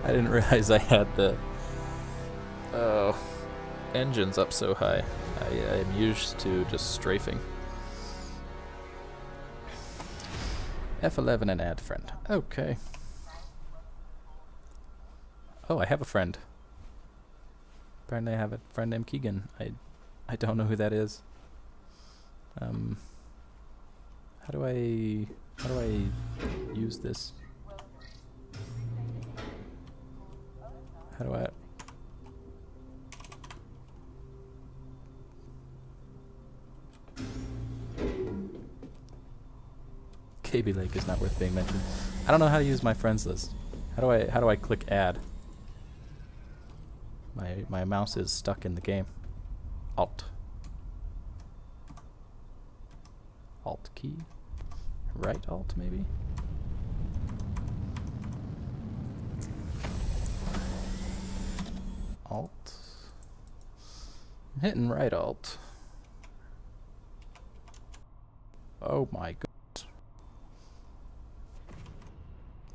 I didn't realize I had the engines up so high. I am used to just strafing. F11 and add friend. Okay. Oh, I have a friend. Apparently I have a friend named Keegan. I don't know who that is. How do I use this? How do I... KB Lake is not worth being mentioned. I don't know how to use my friends list. How do I click add? My mouse is stuck in the game. Alt. Alt key. Right alt maybe. Alt. I'm hitting right alt. Oh my god.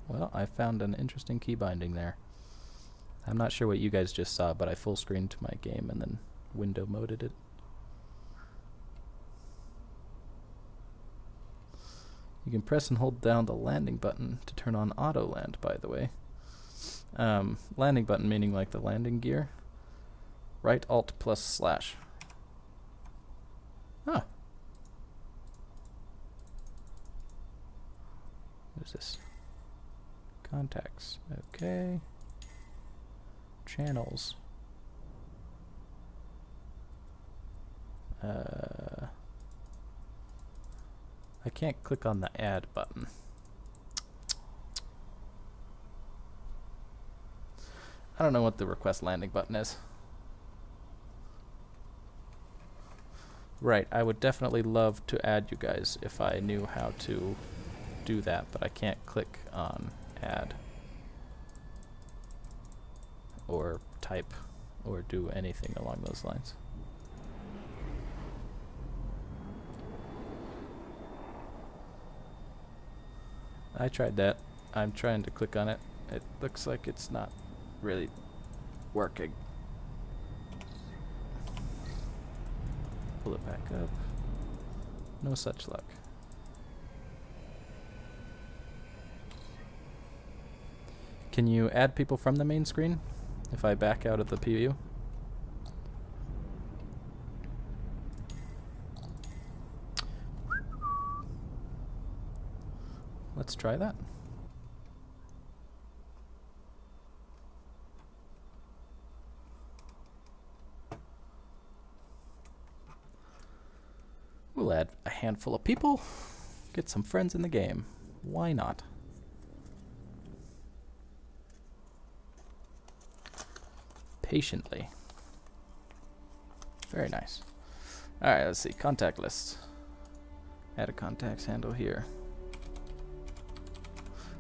Well, I found an interesting key binding there. I'm not sure what you guys just saw, but I full screened my game and then window moded it. You can press and hold down the landing button to turn on auto land, by the way. Landing button meaning like the landing gear. Right alt plus slash. Huh. What is this? Contacts. Okay. Channels. I can't click on the add button. I don't know what the request landing button is. Right, I would definitely love to add you guys if I knew how to do that, but I can't click on add or type or do anything along those lines. I tried that. I'm trying to click on it. It looks like it's not really working. Pull it back up. No such luck. Can you add people from the main screen if I back out of the preview? Let's try that. We'll add a handful of people, get some friends in the game. Why not? Patiently. Very nice. Alright, let's see. Contact list. Add a contacts handle here.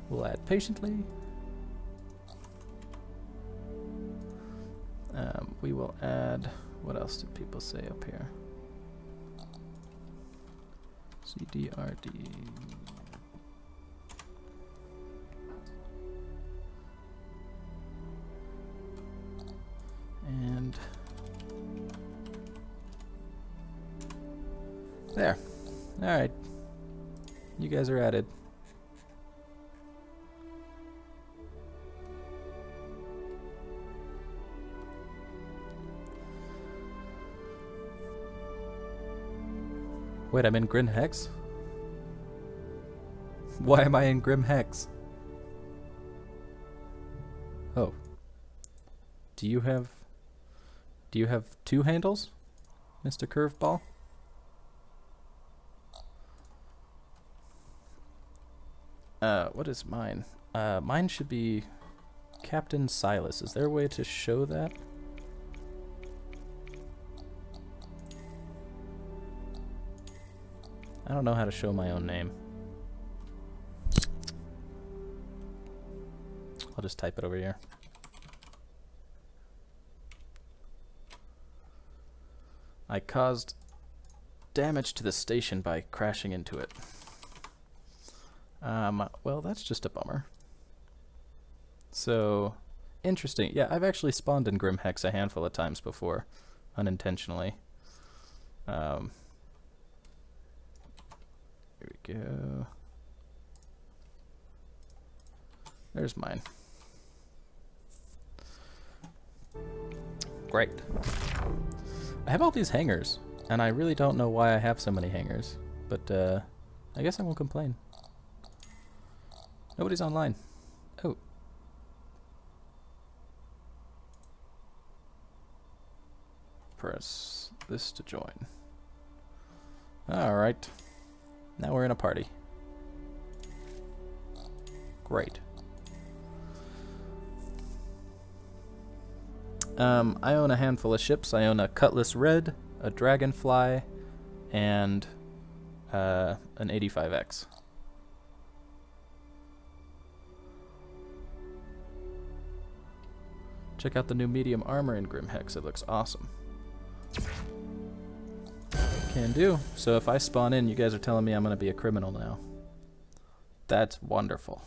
We'll add patiently. We will add, what else did people say up here? CDRD. And there. Alright. You guys are added. Wait, I'm in Grim Hex? Why am I in Grim Hex? Oh. Do you have two handles, Mr. Curveball? What is mine? Mine should be Captain Silas. Is there a way to show that? I don't know how to show my own name. I'll just type it over here. I caused damage to the station by crashing into it. Well, that's just a bummer. So, interesting. Yeah, I've actually spawned in Grimhex a handful of times before, unintentionally. Here we go. There's mine. Great. I have all these hangars, and I really don't know why I have so many hangars, but I guess I won't complain. Nobody's online. Oh. Press this to join. Alright. Now we're in a party. Great. I own a handful of ships. I own a Cutlass Red, a Dragonfly, and an 85X. Check out the new medium armor in Grimhex. It looks awesome. Can do. So if I spawn in, you guys are telling me I'm going to be a criminal now. That's wonderful.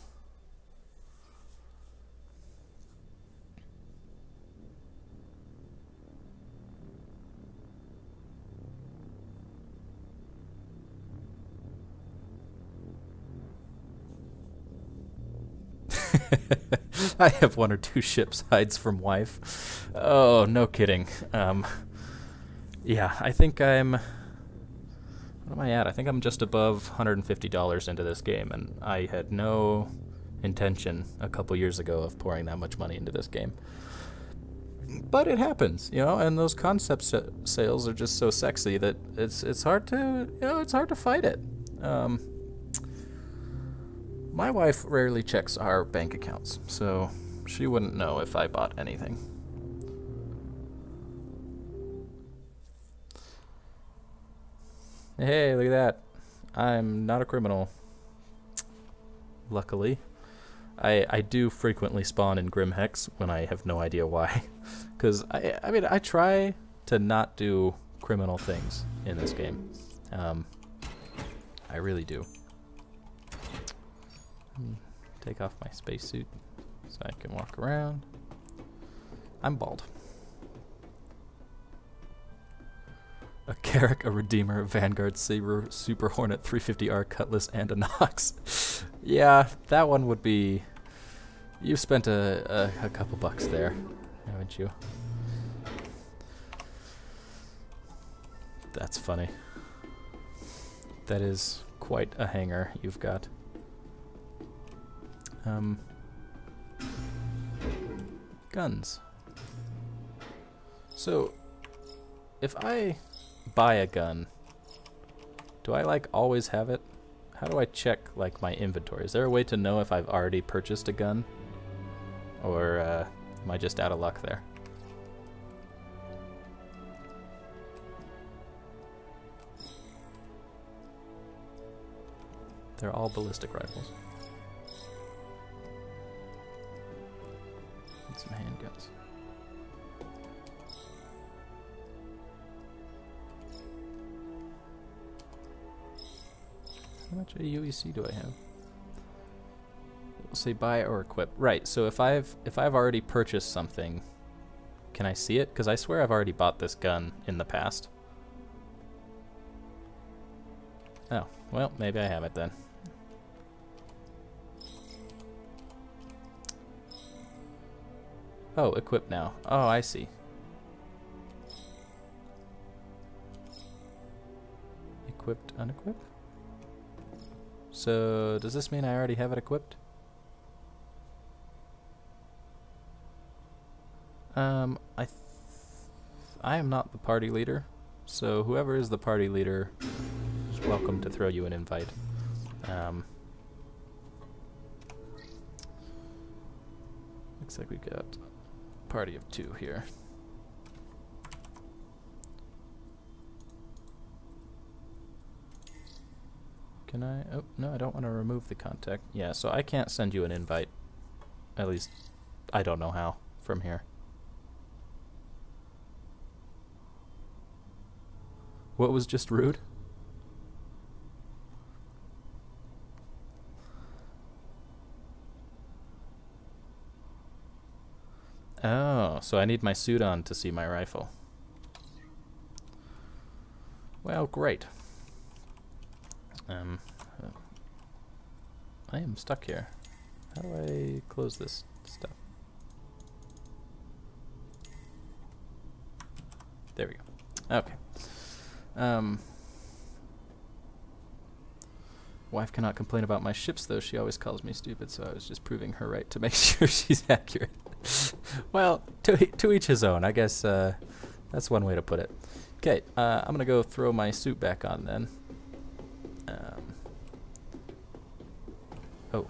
I have 1 or 2 ships, hides from wife. Oh, no kidding. Yeah, I think I'm... What am I at? I think I'm just above $150 into this game, and I had no intention a couple years ago of pouring that much money into this game. But it happens, you know, and those concept sales are just so sexy that it's hard to, you know, it's hard to fight it. My wife rarely checks our bank accounts, so she wouldn't know if I bought anything. Hey, look at that. I'm not a criminal. Luckily. I do frequently spawn in Grimhex when I have no idea why. Because, I mean, I try to not do criminal things in this game. I really do. Take off my spacesuit so I can walk around. I'm bald. A Carrack, a Redeemer, a Vanguard, Saber, Super Hornet, 350R, Cutlass, and a Nox. Yeah, that one would be... You've spent a couple bucks there, haven't you? That's funny. That is quite a hanger you've got. Guns. So, if I buy a gun, do I like always have it? How do I check like my inventory? Is there a way to know if I've already purchased a gun? Or am I just out of luck there? They're all ballistic rifles. And some handguns. How much UEC do I have? We'll say buy or equip. Right, so if I've already purchased something, can I see it? Because I swear I've already bought this gun in the past. Oh, well, maybe I have it then. Oh, equip now. Oh, I see. Equipped, unequipped? So, does this mean I already have it equipped? I am not the party leader, so whoever is the party leader is welcome to throw you an invite. Looks like we've got a party of 2 here. Can I? Oh, no, I don't want to remove the contact. Yeah, so I can't send you an invite. At least, I don't know how from here. What was just rude? so I need my suit on to see my rifle. Well, great. I am stuck here. How do I close this stuff? There we go. Okay. Wife cannot complain about my ships, though. She always calls me stupid, so I was just proving her right to make sure she's accurate. Well, to each his own. I guess that's one way to put it. Okay, I'm going to go throw my suit back on then. Oh,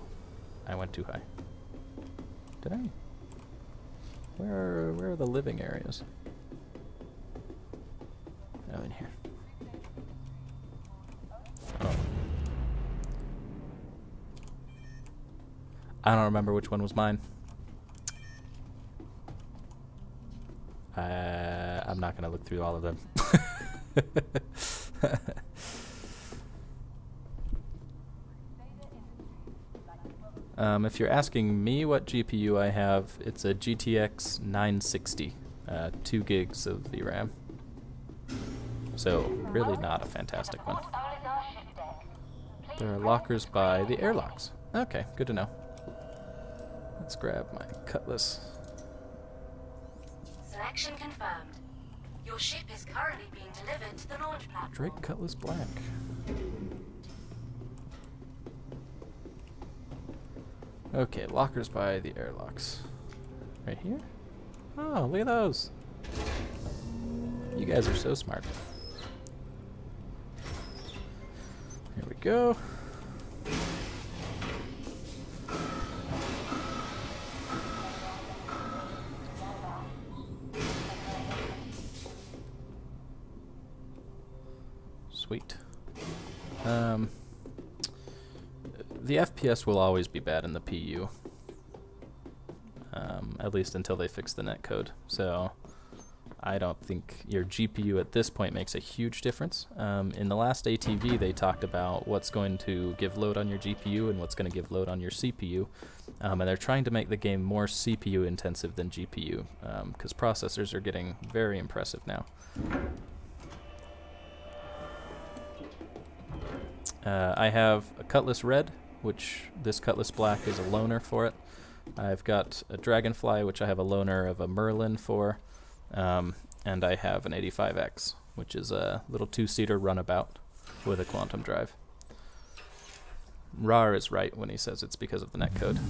I went too high. Did I? Where are the living areas? Oh, in here. Oh. I don't remember which one was mine. I'm not going to look through all of them. If you're asking me what GPU I have, it's a GTX 960, 2 gigs of VRAM. So, really not a fantastic one. There are lockers by the airlocks. Okay, good to know. Let's grab my cutlass. Selection confirmed. Your ship is currently being delivered to the launch platform. Drake Cutlass Black. Okay, lockers by the airlocks. Right here? Oh, look at those. You guys are so smart. Here we go. Sweet. The FPS will always be bad in the PU. At least until they fix the netcode. So I don't think your GPU at this point makes a huge difference. In the last ATV, they talked about what's going to give load on your GPU and what's going to give load on your CPU. And they're trying to make the game more CPU intensive than GPU, because processors are getting very impressive now. I have a Cutlass Red, which this Cutlass Black is a loaner for it. I've got a Dragonfly, which I have a loaner of a Merlin for. And I have an 85X, which is a little 2-seater runabout with a quantum drive. Rar is right when he says it's because of the netcode.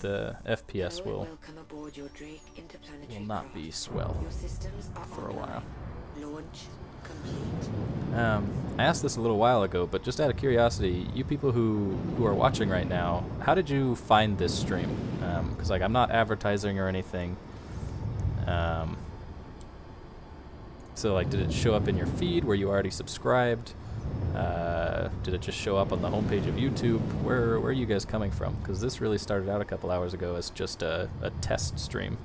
The FPS will not be swell for a while. I asked this a little while ago, but just out of curiosity, you people who are watching right now, how did you find this stream? Because like I'm not advertising or anything. So like, did it show up in your feed? Were you already subscribed? Did it just show up on the homepage of YouTube? Where are you guys coming from? Because this really started out a couple hours ago as just a test stream.